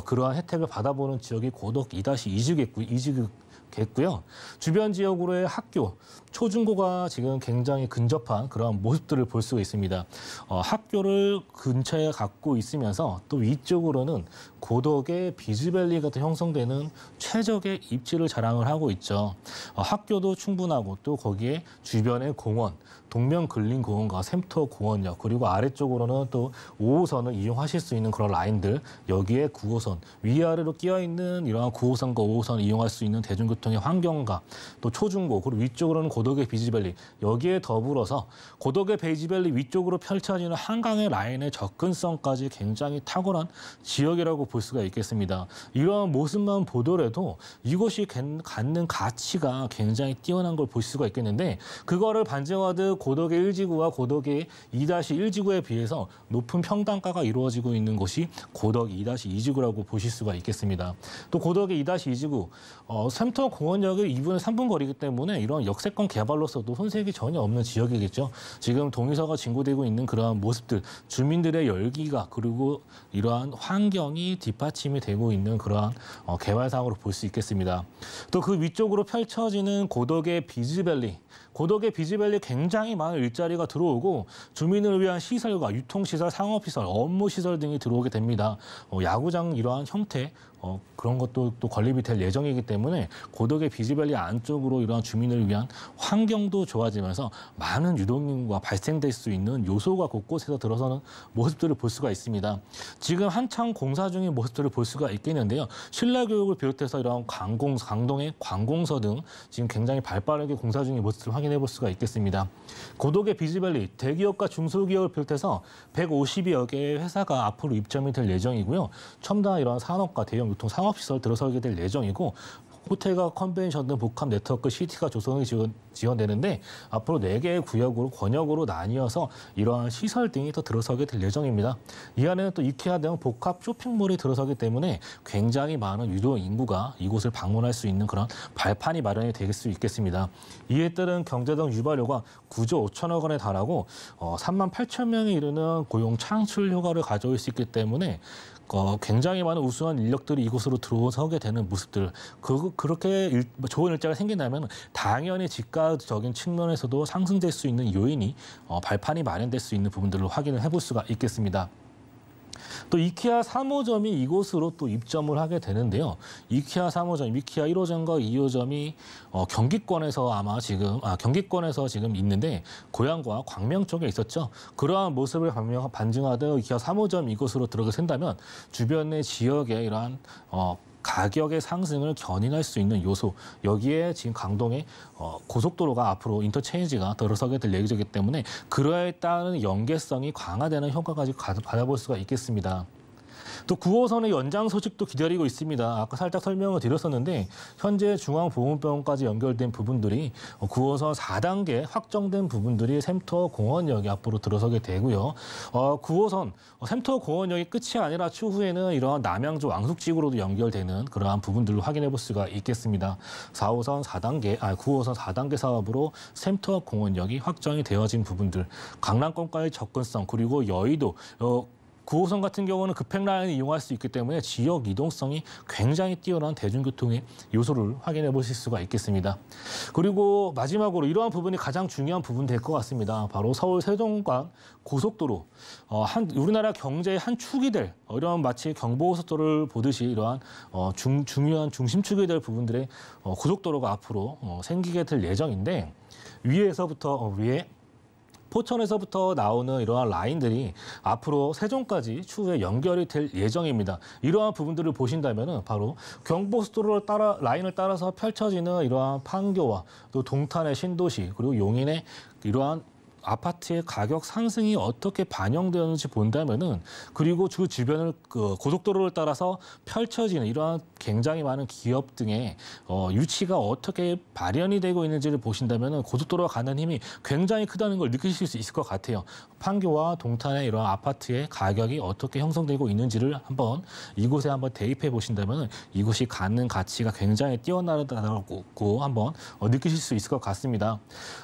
Speaker 4: 그러한 혜택을 받아보는 지역이 고덕 2-2지구겠고요. 주변 지역으로의 학교, 초중고가 지금 굉장히 근접한 그런 모습들을 볼 수가 있습니다. 학교를 근처에 갖고 있으면서 또 위쪽으로는 고덕의 비즈밸리가 또 형성되는 최적의 입지를 자랑을 하고 있죠. 학교도 충분하고 또 거기에 주변의 공원, 동명근린공원과 샘터 공원역 그리고 아래쪽으로는 또 5호선을 이용하실 수 있는 그런 라인들 여기에 9호선 위아래로 끼어있는 이러한 9호선과 5호선을 이용할 수 있는 대중교통의 환경과 또 초중고 그리고 위쪽으로는 고덕의 비즈밸리 여기에 더불어서 고덕의 비즈밸리 위쪽으로 펼쳐지는 한강의 라인의 접근성까지 굉장히 탁월한 지역이라고 볼 수가 있겠습니다. 이러한 모습만 보더라도 이곳이 갖는 가치가 굉장히 뛰어난 걸 볼 수가 있겠는데 그거를 반증하듯 고덕의 1지구와 고덕의 2-1지구에 비해서 높은 평단가가 이루어지고 있는 곳이 고덕 2-2지구라고 보실 수가 있겠습니다. 또 고덕의 2-2지구, 샘터 공원역의 2분에 3분 거리이기 때문에 이런 역세권 개발로서도 손색이 전혀 없는 지역이겠죠. 지금 동의서가 진고되고 있는 그러한 모습들, 주민들의 열기가 그리고 이러한 환경이 뒷받침이 되고 있는 그러한 개발 사항으로 볼 수 있겠습니다. 또 그 위쪽으로 펼쳐지는 고덕의 비즈밸리, 고덕의 비즈밸리 굉장히 많은 일자리가 들어오고 주민을 위한 시설과 유통시설, 상업시설, 업무시설 등이 들어오게 됩니다. 야구장 이러한 형태 그런 것도 또 건립이 될 예정이기 때문에 고덕의 비즈밸리 안쪽으로 이러한 주민을 위한 환경도 좋아지면서 많은 유동인구가 발생될 수 있는 요소가 곳곳에서 들어서는 모습들을 볼 수가 있습니다. 지금 한창 공사 중인 모습들을 볼 수가 있겠는데요. 신라교육을 비롯해서 이러한 강동의 관공서 등 지금 굉장히 발빠르게 공사 중인 모습들을 확인해 볼 수가 있겠습니다. 고덕의 비즈밸리 대기업과 중소기업을 비롯해서 150여 개의 회사가 앞으로 입점이 될 예정이고요. 첨단 이러한 산업과 대형 유통 상업시설 들어서게 될 예정이고 호텔과 컨벤션 등 복합 네트워크 시티가 조성이 지원되는데 앞으로 4개의 구역으로 권역으로 나뉘어서 이러한 시설 등이 더 들어서게 될 예정입니다. 이 안에는 또 이케아 등 복합 쇼핑몰이 들어서기 때문에 굉장히 많은 유동 인구가 이곳을 방문할 수 있는 그런 발판이 마련이 될 수 있겠습니다. 이에 따른 경제적 유발료가 9조 5천억 원에 달하고 3만 8천 명에 이르는 고용 창출 효과를 가져올 수 있기 때문에 굉장히 많은 우수한 인력들이 이곳으로 들어서게 되는 모습들, 그렇게 좋은 일자리가 생긴다면 당연히 집가적인 측면에서도 상승될 수 있는 요인이 발판이 마련될 수 있는 부분들을 확인을 해볼 수가 있겠습니다. 또 이케아 3호점이 이곳으로 또 입점을 하게 되는데요. 이케아 3호점, 이케아 1호점과 2호점이 경기권에서 지금 있는데 고양과 광명 쪽에 있었죠. 그러한 모습을 반증하듯 이케아 3호점 이곳으로 들어가게 된다면 주변의 지역에 이러한 가격의 상승을 견인할 수 있는 요소, 여기에 지금 강동에 고속도로가 앞으로 인터체인지가 들어서게 될 예정이기 때문에 그러에 따른 연계성이 강화되는 효과까지 받아볼 수가 있겠습니다. 또 9호선의 연장 소식도 기다리고 있습니다. 아까 살짝 설명을 드렸었는데 현재 중앙보건병원까지 연결된 부분들이 9호선 4단계 확정된 부분들이 샘터 공원역이 앞으로 들어서게 되고요. 9호선 샘터 공원역이 끝이 아니라 추후에는 이러한 남양주 왕숙지구로도 연결되는 그러한 부분들을 확인해 볼 수가 있겠습니다. 9호선 4단계 사업으로 샘터 공원역이 확정이 되어진 부분들, 강남권과의 접근성, 그리고 여의도 9호선 같은 경우는 급행라인을 이용할 수 있기 때문에 지역 이동성이 굉장히 뛰어난 대중교통의 요소를 확인해 보실 수가 있겠습니다. 그리고 마지막으로 이러한 부분이 가장 중요한 부분 될 것 같습니다. 바로 서울 세종간 고속도로, 우리나라 경제의 한 축이 될 이러한 마치 경부고속도로를 보듯이 이러한 중요한 중심축이 될 부분들의 고속도로가 앞으로 생기게 될 예정인데 위에 포천에서부터 나오는 이러한 라인들이 앞으로 세종까지 추후에 연결이 될 예정입니다. 이러한 부분들을 보신다면 바로 경부고속도로를 라인을 따라서 펼쳐지는 이러한 판교와 또 동탄의 신도시, 그리고 용인의 이러한 아파트의 가격 상승이 어떻게 반영되었는지 본다면은, 그리고 그 주변을 고속도로를 따라서 펼쳐지는 이러한 굉장히 많은 기업 등의 유치가 어떻게 발현이 되고 있는지를 보신다면은 고속도로가 가는 힘이 굉장히 크다는 걸 느끼실 수 있을 것 같아요. 판교와 동탄의 이러한 아파트의 가격이 어떻게 형성되고 있는지를 이곳에 한번 대입해 보신다면은 이곳이 갖는 가치가 굉장히 뛰어나다고 한번 느끼실 수 있을 것 같습니다.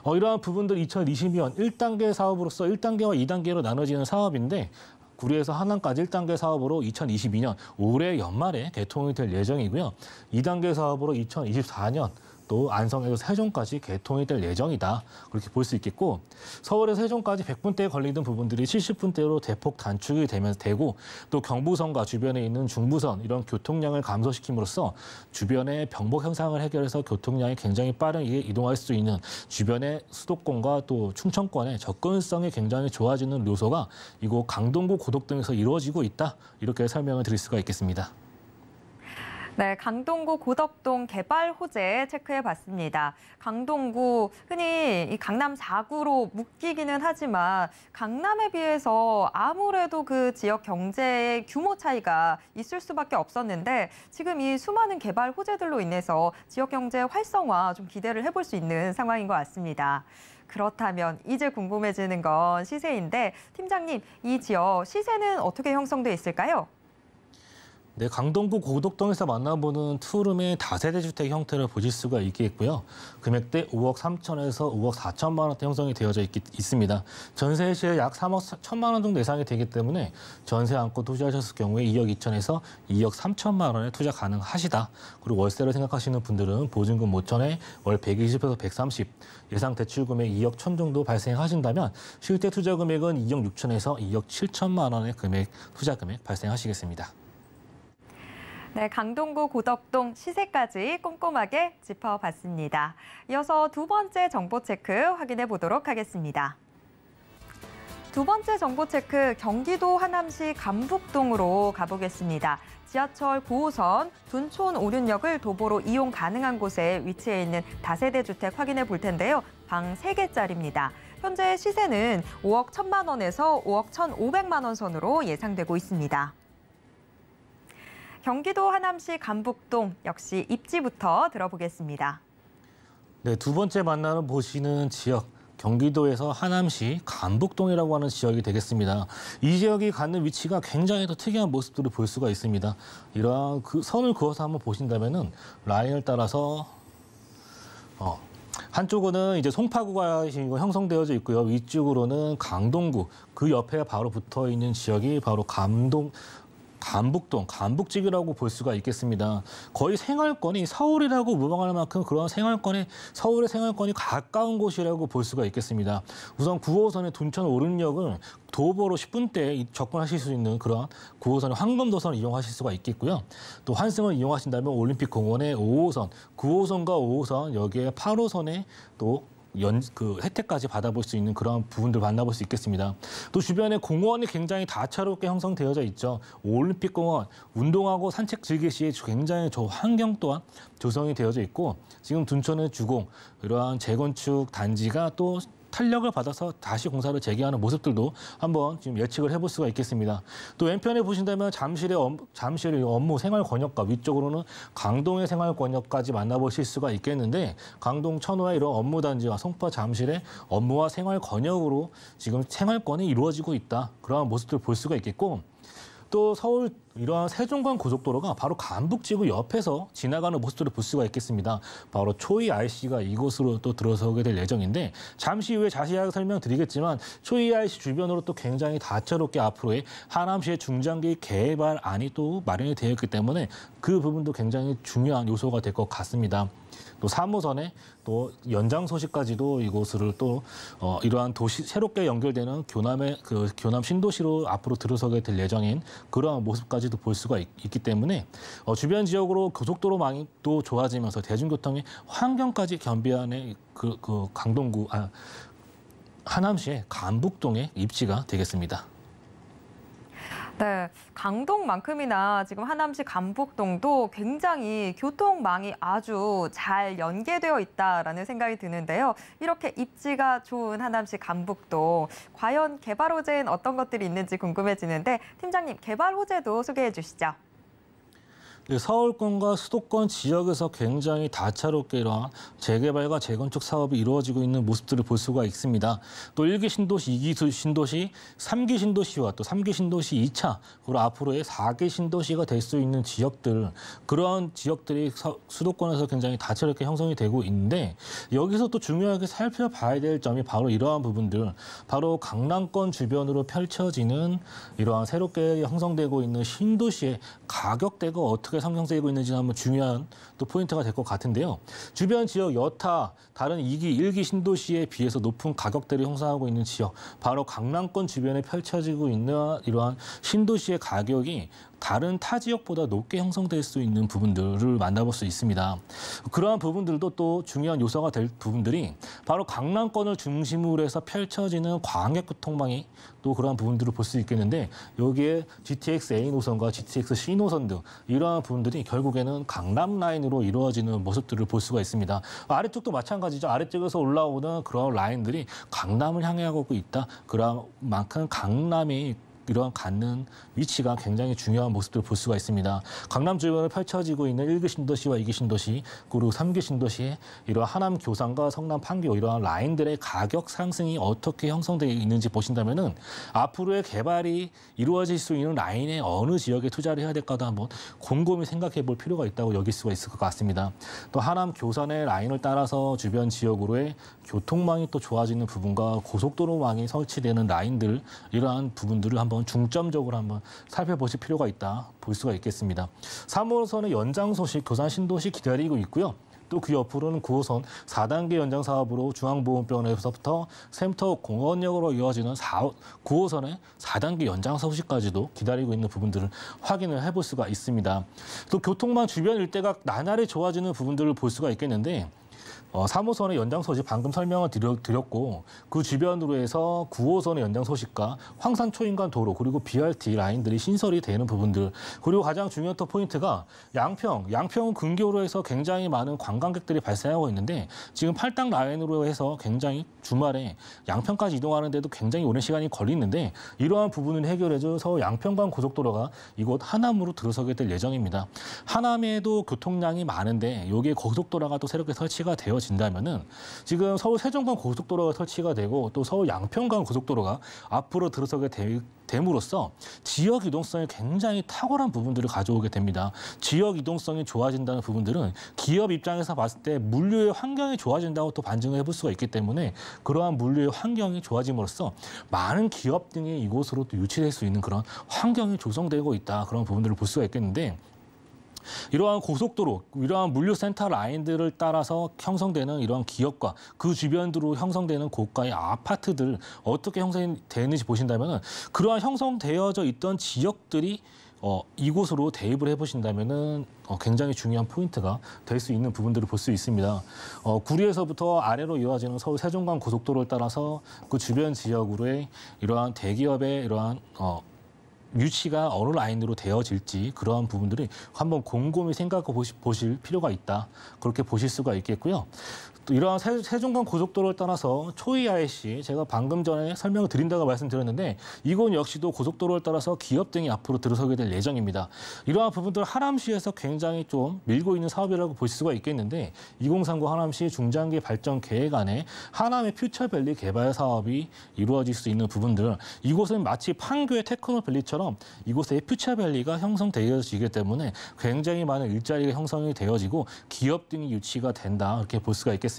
Speaker 4: 이러한 부분들 2022년 1단계 사업으로서 1단계와 2단계로 나눠지는 사업인데 구리에서 한남까지 1단계 사업으로 2022년 올해 연말에 개통이 될 예정이고요. 2단계 사업으로 2024년 또 안성에서 세종까지 개통이 될 예정이다. 그렇게 볼 수 있겠고, 서울에서 세종까지 100분대에 걸리던 부분들이 70분대로 대폭 단축이 되고, 또 경부선과 주변에 있는 중부선 이런 교통량을 감소시킴으로써 주변의 병목 현상을 해결해서 교통량이 굉장히 빠르게 이동할 수 있는 주변의 수도권과 또 충청권의 접근성이 굉장히 좋아지는 요소가 이곳 강동구 고덕동에서 이루어지고 있다. 이렇게 설명을 드릴 수가 있겠습니다.
Speaker 2: 네, 강동구 고덕동 개발 호재 체크해봤습니다. 강동구, 흔히 이 강남 4구로 묶이기는 하지만 강남에 비해서 아무래도 그 지역 경제의 규모 차이가 있을 수밖에 없었는데 지금 이 수많은 개발 호재들로 인해서 지역 경제 활성화 좀 기대를 해볼 수 있는 상황인 것 같습니다. 그렇다면 이제 궁금해지는 건 시세인데 팀장님, 이 지역 시세는 어떻게 형성돼 있을까요?
Speaker 4: 네, 강동구 고덕동에서 만나보는 투룸의 다세대 주택 형태를 보실 수가 있겠고요. 금액대 5억 3천에서 5억 4천만 원대 형성이 되어져 있습니다. 전세 시에 약 3억 1천만 원 정도 예상이 되기 때문에 전세 안고 투자하셨을 경우에 2억 2천에서 2억 3천만 원에 투자 가능하시다. 그리고 월세를 생각하시는 분들은 보증금 5천에 월 120에서 130, 예상 대출 금액 2억 1천 정도 발생하신다면 실제 투자 금액은 2억 6천에서 2억 7천만 원의 투자 금액 발생하시겠습니다.
Speaker 2: 네, 강동구 고덕동 시세까지 꼼꼼하게 짚어봤습니다. 이어서 두 번째 정보 체크 확인해 보도록 하겠습니다. 두 번째 정보 체크, 경기도 하남시 감북동으로 가보겠습니다. 지하철 9호선 둔촌 오륜역을 도보로 이용 가능한 곳에 위치해 있는 다세대 주택 확인해 볼 텐데요. 방 3개짜리입니다. 현재 시세는 5억 1천만 원에서 5억 1,500만 원 선으로 예상되고 있습니다. 경기도 하남시 감북동 역시 입지부터 들어보겠습니다.
Speaker 4: 네, 두 번째 만나는 보시는 지역. 경기도에서 하남시 감북동이라고 하는 지역이 되겠습니다. 이 지역이 갖는 위치가 굉장히 더 특이한 모습들을 볼 수가 있습니다. 이러한 그 선을 그어서 한번 보신다면은 라인을 따라서 한쪽은 이제 송파구가 형성되어져 있고요. 위쪽으로는 강동구, 그 옆에 바로 붙어 있는 지역이 바로 감북동, 감북지구라고 볼 수가 있겠습니다. 거의 생활권이 서울이라고 무방할 만큼 그런 서울의 생활권이 가까운 곳이라고 볼 수가 있겠습니다. 우선 9호선의 둔천 오륜역은 도보로 10분대에 접근하실 수 있는 그런 9호선의 황금도선을 이용하실 수가 있겠고요. 또 환승을 이용하신다면 올림픽공원의 5호선, 9호선과 5호선, 여기에 8호선에 또 혜택까지 받아볼 수 있는 그런 부분들 만나볼 수 있겠습니다. 또 주변에 공원이 굉장히 다채롭게 형성되어져 있죠. 올림픽공원, 운동하고 산책 즐길 시에 굉장히 환경 또한 조성이 되어져 있고, 지금 둔천의 주공, 이러한 재건축 단지가 또 탄력을 받아서 다시 공사를 재개하는 모습들도 한번 지금 예측을 해볼 수가 있겠습니다. 또 왼편에 보신다면 잠실의 업무 생활권역과 위쪽으로는 강동의 생활권역까지 만나보실 수가 있겠는데, 강동 천호의 이런 업무단지와 송파 잠실의 업무와 생활권역으로 지금 생활권이 이루어지고 있다. 그러한 모습들을 볼 수가 있겠고, 또 서울 이러한 세종간 고속도로가 바로 감북지구 옆에서 지나가는 모습들을 볼 수가 있겠습니다. 바로 초이 IC가 이곳으로 또 들어서게 될 예정인데, 잠시 후에 자세하게 설명드리겠지만 초이 IC 주변으로 또 굉장히 다채롭게 앞으로의 하남시의 중장기 개발안이 또 마련이 되어 있기 때문에 그 부분도 굉장히 중요한 요소가 될 것 같습니다. 또 3호선의 또 연장 소식까지도 이곳을 또 이러한 새롭게 연결되는 교남 신도시로 앞으로 들어서게 될 예정인 그러한 모습까지도 볼 수가 있기 때문에 주변 지역으로 고속도로망이 또 좋아지면서 대중교통의 환경까지 겸비하는 하남시의 감북동의 입지가 되겠습니다.
Speaker 2: 네, 강동만큼이나 지금 하남시 감북동도 굉장히 교통망이 아주 잘 연계되어 있다라는 생각이 드는데요. 이렇게 입지가 좋은 하남시 감북동, 과연 개발 호재엔 어떤 것들이 있는지 궁금해지는데, 팀장님, 개발 호재도 소개해 주시죠.
Speaker 4: 서울권과 수도권 지역에서 굉장히 다채롭게 이러한 재개발과 재건축 사업이 이루어지고 있는 모습들을 볼 수가 있습니다. 또 1기 신도시, 2기 신도시, 3기 신도시와 또 3기 신도시 2차, 그리고 앞으로의 4기 신도시가 될 수 있는 지역들, 그런 지역들이 수도권에서 굉장히 다채롭게 형성이 되고 있는데, 여기서 또 중요하게 살펴봐야 될 점이 바로 이러한 부분들, 바로 강남권 주변으로 펼쳐지는 이러한 새롭게 형성되고 있는 신도시의 가격대가 어떻게 형성되고 있는지 한번 중요한 또 포인트가 될 것 같은데요. 주변 지역 여타 다른 2기, 1기 신도시에 비해서 높은 가격대를 형성하고 있는 지역, 바로 강남권 주변에 펼쳐지고 있는 이러한 신도시의 가격이 다른 타 지역보다 높게 형성될 수 있는 부분들을 만나볼 수 있습니다. 그러한 부분들도 또 중요한 요소가 될 부분들이 바로 강남권을 중심으로 해서 펼쳐지는 광역교통망이 또 그러한 부분들을 볼 수 있겠는데, 여기에 GTX A 노선과 GTX C 노선 등 이러한 부분들이 결국에는 강남 라인으로 이루어지는 모습들을 볼 수가 있습니다. 아래쪽도 마찬가지죠. 아래쪽에서 올라오는 그런 라인들이 강남을 향해 가고 있다. 그런 만큼 강남이 이러한 갖는 위치가 굉장히 중요한 모습들을 볼 수가 있습니다. 강남 주변에 펼쳐지고 있는 1기 신도시와 2기 신도시, 그리고 3기 신도시의 이러한 하남 교산과 성남 판교 이러한 라인들의 가격 상승이 어떻게 형성되어 있는지 보신다면은 앞으로의 개발이 이루어질 수 있는 라인에 어느 지역에 투자를 해야 될까도 한번 곰곰이 생각해 볼 필요가 있다고 여길 수가 있을 것 같습니다. 또 하남 교산의 라인을 따라서 주변 지역으로의 교통망이 또 좋아지는 부분과 고속도로망이 설치되는 라인들, 이러한 부분들을 한번 중점적으로 한번 살펴보실 필요가 있다 볼 수가 있겠습니다. 3호선의 연장 소식 교산 신도시 기다리고 있고요. 또 그 옆으로는 9호선 4단계 연장 사업으로 중앙보건병원에서부터 샘터 공원역으로 이어지는 9호선의 4단계 연장 소식까지도 기다리고 있는 부분들을 확인을 해볼 수가 있습니다. 또 교통망 주변 일대가 나날이 좋아지는 부분들을 볼 수가 있겠는데, 3호선의 연장 소식 방금 설명을 드렸고 그 주변으로 해서 9호선의 연장 소식과 황산 초인간 도로 그리고 BRT 라인들이 신설이 되는 부분들 그리고 가장 중요한 또 포인트가 양평은 근교로 해서 굉장히 많은 관광객들이 발생하고 있는데 지금 팔당 라인으로 해서 굉장히 주말에 양평까지 이동하는 데도 굉장히 오랜 시간이 걸리는데 이러한 부분을 해결해서 서울 양평간 고속도로가 이곳 하남으로 들어서게 될 예정입니다. 하남에도 교통량이 많은데 여기에 고속도로가 또 새롭게 설치가 되어진다면은 지금 서울 세종간 고속도로가 설치가 되고 또 서울 양평간 고속도로가 앞으로 들어서게 됨으로써 지역 이동성이 굉장히 탁월한 부분들을 가져오게 됩니다. 지역 이동성이 좋아진다는 부분들은 기업 입장에서 봤을 때 물류의 환경이 좋아진다고 또 반증을 해볼 수가 있기 때문에 그러한 물류의 환경이 좋아짐으로써 많은 기업 등이 이곳으로 또 유치될 수 있는 그런 환경이 조성되고 있다. 그런 부분들을 볼 수가 있겠는데 이러한 고속도로, 이러한 물류센터 라인들을 따라서 형성되는 이러한 기업과 그 주변으로 형성되는 고가의 아파트들 어떻게 형성이 되는지 보신다면 그러한 형성되어져 있던 지역들이 이곳으로 대입을 해보신다면은 굉장히 중요한 포인트가 될 수 있는 부분들을 볼 수 있습니다. 구리에서부터 아래로 이어지는 서울 세종간 고속도로를 따라서 그 주변 지역으로의 이러한 대기업의 이러한 유치가 어느 라인으로 되어질지 그러한 부분들이 한번 곰곰이 생각해 보실 필요가 있다. 그렇게 보실 수가 있겠고요. 또 이러한 세종간 고속도로를 따라서 초이 IC 제가 방금 전에 설명을 드린다고 말씀드렸는데 이곳 역시도 고속도로를 따라서 기업 등이 앞으로 들어서게 될 예정입니다. 이러한 부분들 하남시에서 굉장히 좀 밀고 있는 사업이라고 볼 수가 있겠는데 2039 하남시 중장기 발전 계획 안에 하남의 퓨처밸리 개발 사업이 이루어질 수 있는 부분들 이곳은 마치 판교의 테크노밸리처럼 이곳에 퓨처밸리가 형성되어지기 때문에 굉장히 많은 일자리가 형성이 되어지고 기업 등이 유치가 된다 이렇게 볼 수가 있겠습니다.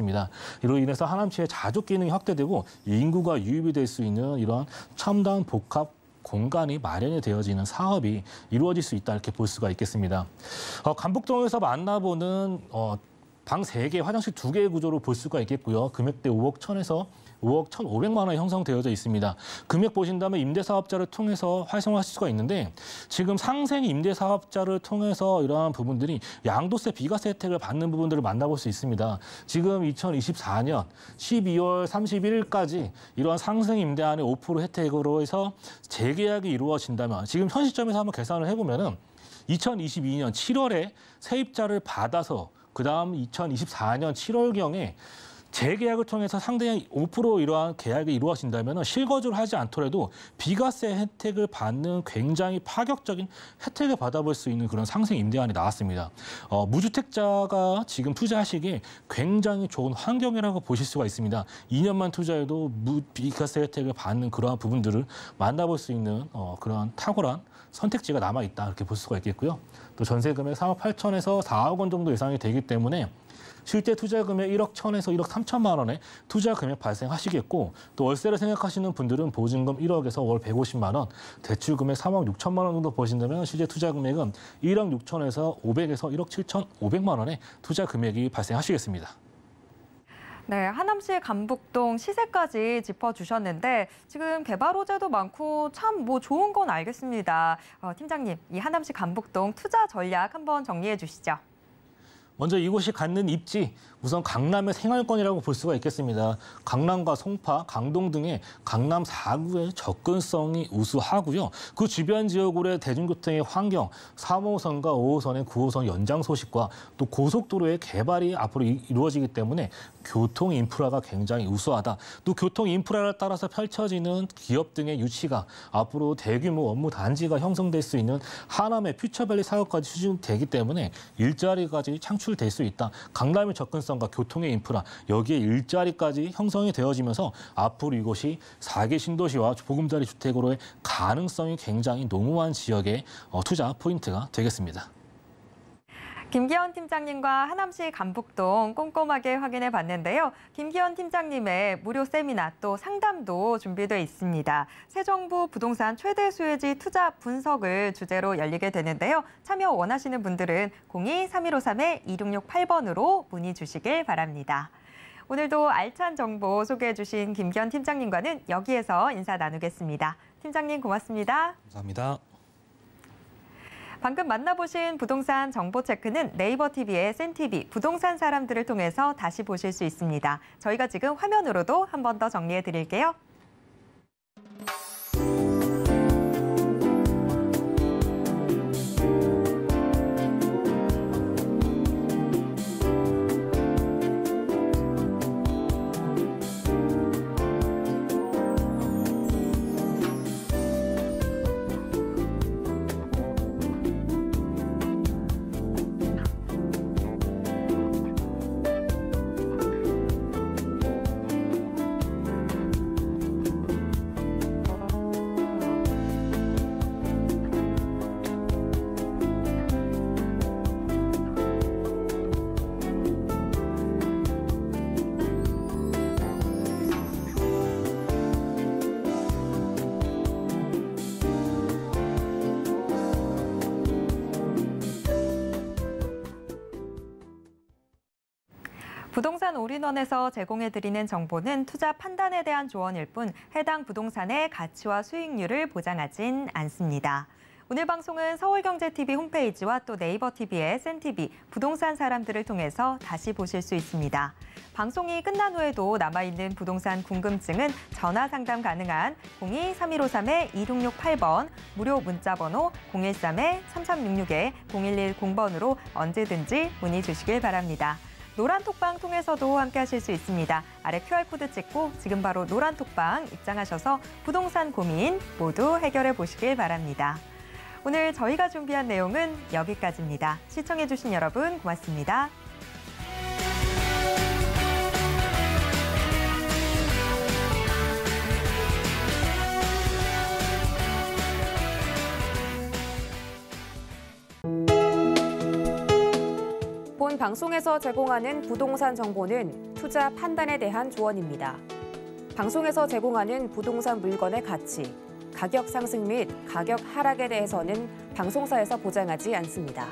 Speaker 4: 이로 인해서 하남시의 자족 기능이 확대되고 인구가 유입이 될 수 있는 이러한 첨단 복합 공간이 마련이 되어지는 사업이 이루어질 수 있다 이렇게 볼 수가 있겠습니다. 간북동에서 만나보는 방 3개, 화장실 2개의 구조로 볼 수가 있겠고요. 금액대 5억 1천에서 5억 1,500만 원이 형성되어져 있습니다. 금액 보신다면 임대사업자를 통해서 활성화하실 수가 있는데 지금 상생 임대사업자를 통해서 이러한 부분들이 양도세, 비과세 혜택을 받는 부분들을 만나볼 수 있습니다. 지금 2024년 12월 31일까지 이러한 상생 임대안의 5% 혜택으로 해서 재계약이 이루어진다면 지금 현 시점에서 한번 계산을 해보면은 2022년 7월에 세입자를 받아서 그다음 2024년 7월경에 재계약을 통해서 상당히 5% 이러한 계약이 이루어진다면 실거주를 하지 않더라도 비과세 혜택을 받는 굉장히 파격적인 혜택을 받아볼 수 있는 그런 상생 임대안이 나왔습니다. 무주택자가 지금 투자하시기에 굉장히 좋은 환경이라고 보실 수가 있습니다. 2년만 투자해도 비과세 혜택을 받는 그러한 부분들을 만나볼 수 있는 그러한 탁월한 선택지가 남아있다 이렇게 볼 수가 있겠고요. 또 전세 금액 3억 8천에서 4억 원 정도 예상이 되기 때문에 실제 투자 금액 1억 1천에서 1억 3천만 원의 투자 금액 발생하시겠고 또 월세를 생각하시는 분들은 보증금 1억에서 월 150만 원, 대출 금액 3억 6천만 원 정도 보신다면 실제 투자 금액은 1억 6천에서 500에서 1억 7천5백만 원의 투자 금액이 발생하시겠습니다.
Speaker 2: 네, 하남시 간북동 시세까지 짚어주셨는데 지금 개발 호재도 많고 참 좋은 건 알겠습니다. 팀장님, 이 하남시 간북동 투자 전략 한번 정리해 주시죠.
Speaker 4: 먼저 이곳이 갖는 입지, 우선 강남의 생활권이라고 볼 수가 있겠습니다. 강남과 송파, 강동 등의 강남 4구의 접근성이 우수하고요. 그 주변 지역으로의 대중교통의 환경, 3호선과 5호선의 9호선 연장 소식과 또 고속도로의 개발이 앞으로 이루어지기 때문에 교통 인프라가 굉장히 우수하다. 또 교통 인프라를 따라서 펼쳐지는 기업 등의 유치가 앞으로 대규모 업무 단지가 형성될 수 있는 하남의 퓨처밸리 사업까지 추진되기 때문에 일자리까지 창출될 수 있다. 강남의 접근성과 교통의 인프라, 여기에 일자리까지 형성이 되어지면서 앞으로 이곳이 4개 신도시와 보금자리 주택으로의 가능성이 굉장히 농후한 지역의 투자 포인트가 되겠습니다.
Speaker 2: 김기현 팀장님과 하남시 간북동 꼼꼼하게 확인해 봤는데요. 김기현 팀장님의 무료 세미나 또 상담도 준비돼 있습니다. 새 정부 부동산 최대 수혜지 투자 분석을 주제로 열리게 되는데요. 참여 원하시는 분들은 02-3153-2668번으로 문의 주시길 바랍니다. 오늘도 알찬 정보 소개해 주신 김기현 팀장님과는 여기에서 인사 나누겠습니다. 팀장님 고맙습니다.
Speaker 4: 감사합니다.
Speaker 2: 방금 만나보신 부동산 정보 체크는 네이버 TV의 센TV 부동산 사람들을 통해서 다시 보실 수 있습니다. 저희가 지금 화면으로도 한 번 더 정리해 드릴게요. 부동산 올인원에서 제공해드리는 정보는 투자 판단에 대한 조언일 뿐 해당 부동산의 가치와 수익률을 보장하진 않습니다. 오늘 방송은 서울경제TV 홈페이지와 또 네이버 TV의 센TV 부동산 사람들을 통해서 다시 보실 수 있습니다. 방송이 끝난 후에도 남아있는 부동산 궁금증은 전화 상담 가능한 02-3153-2668번, 무료 문자번호 013-3366-0110번으로 언제든지 문의 주시길 바랍니다. 노란톡방 통해서도 함께 하실 수 있습니다. 아래 QR코드 찍고 지금 바로 노란톡방 입장하셔서 부동산 고민 모두 해결해 보시길 바랍니다. 오늘 저희가 준비한 내용은 여기까지입니다. 시청해주신 여러분 고맙습니다.
Speaker 1: 본 방송에서 제공하는 부동산 정보는 투자 판단에 대한 조언입니다. 방송에서 제공하는 부동산 물건의 가치, 가격 상승 및 가격 하락에 대해서는 방송사에서 보장하지 않습니다.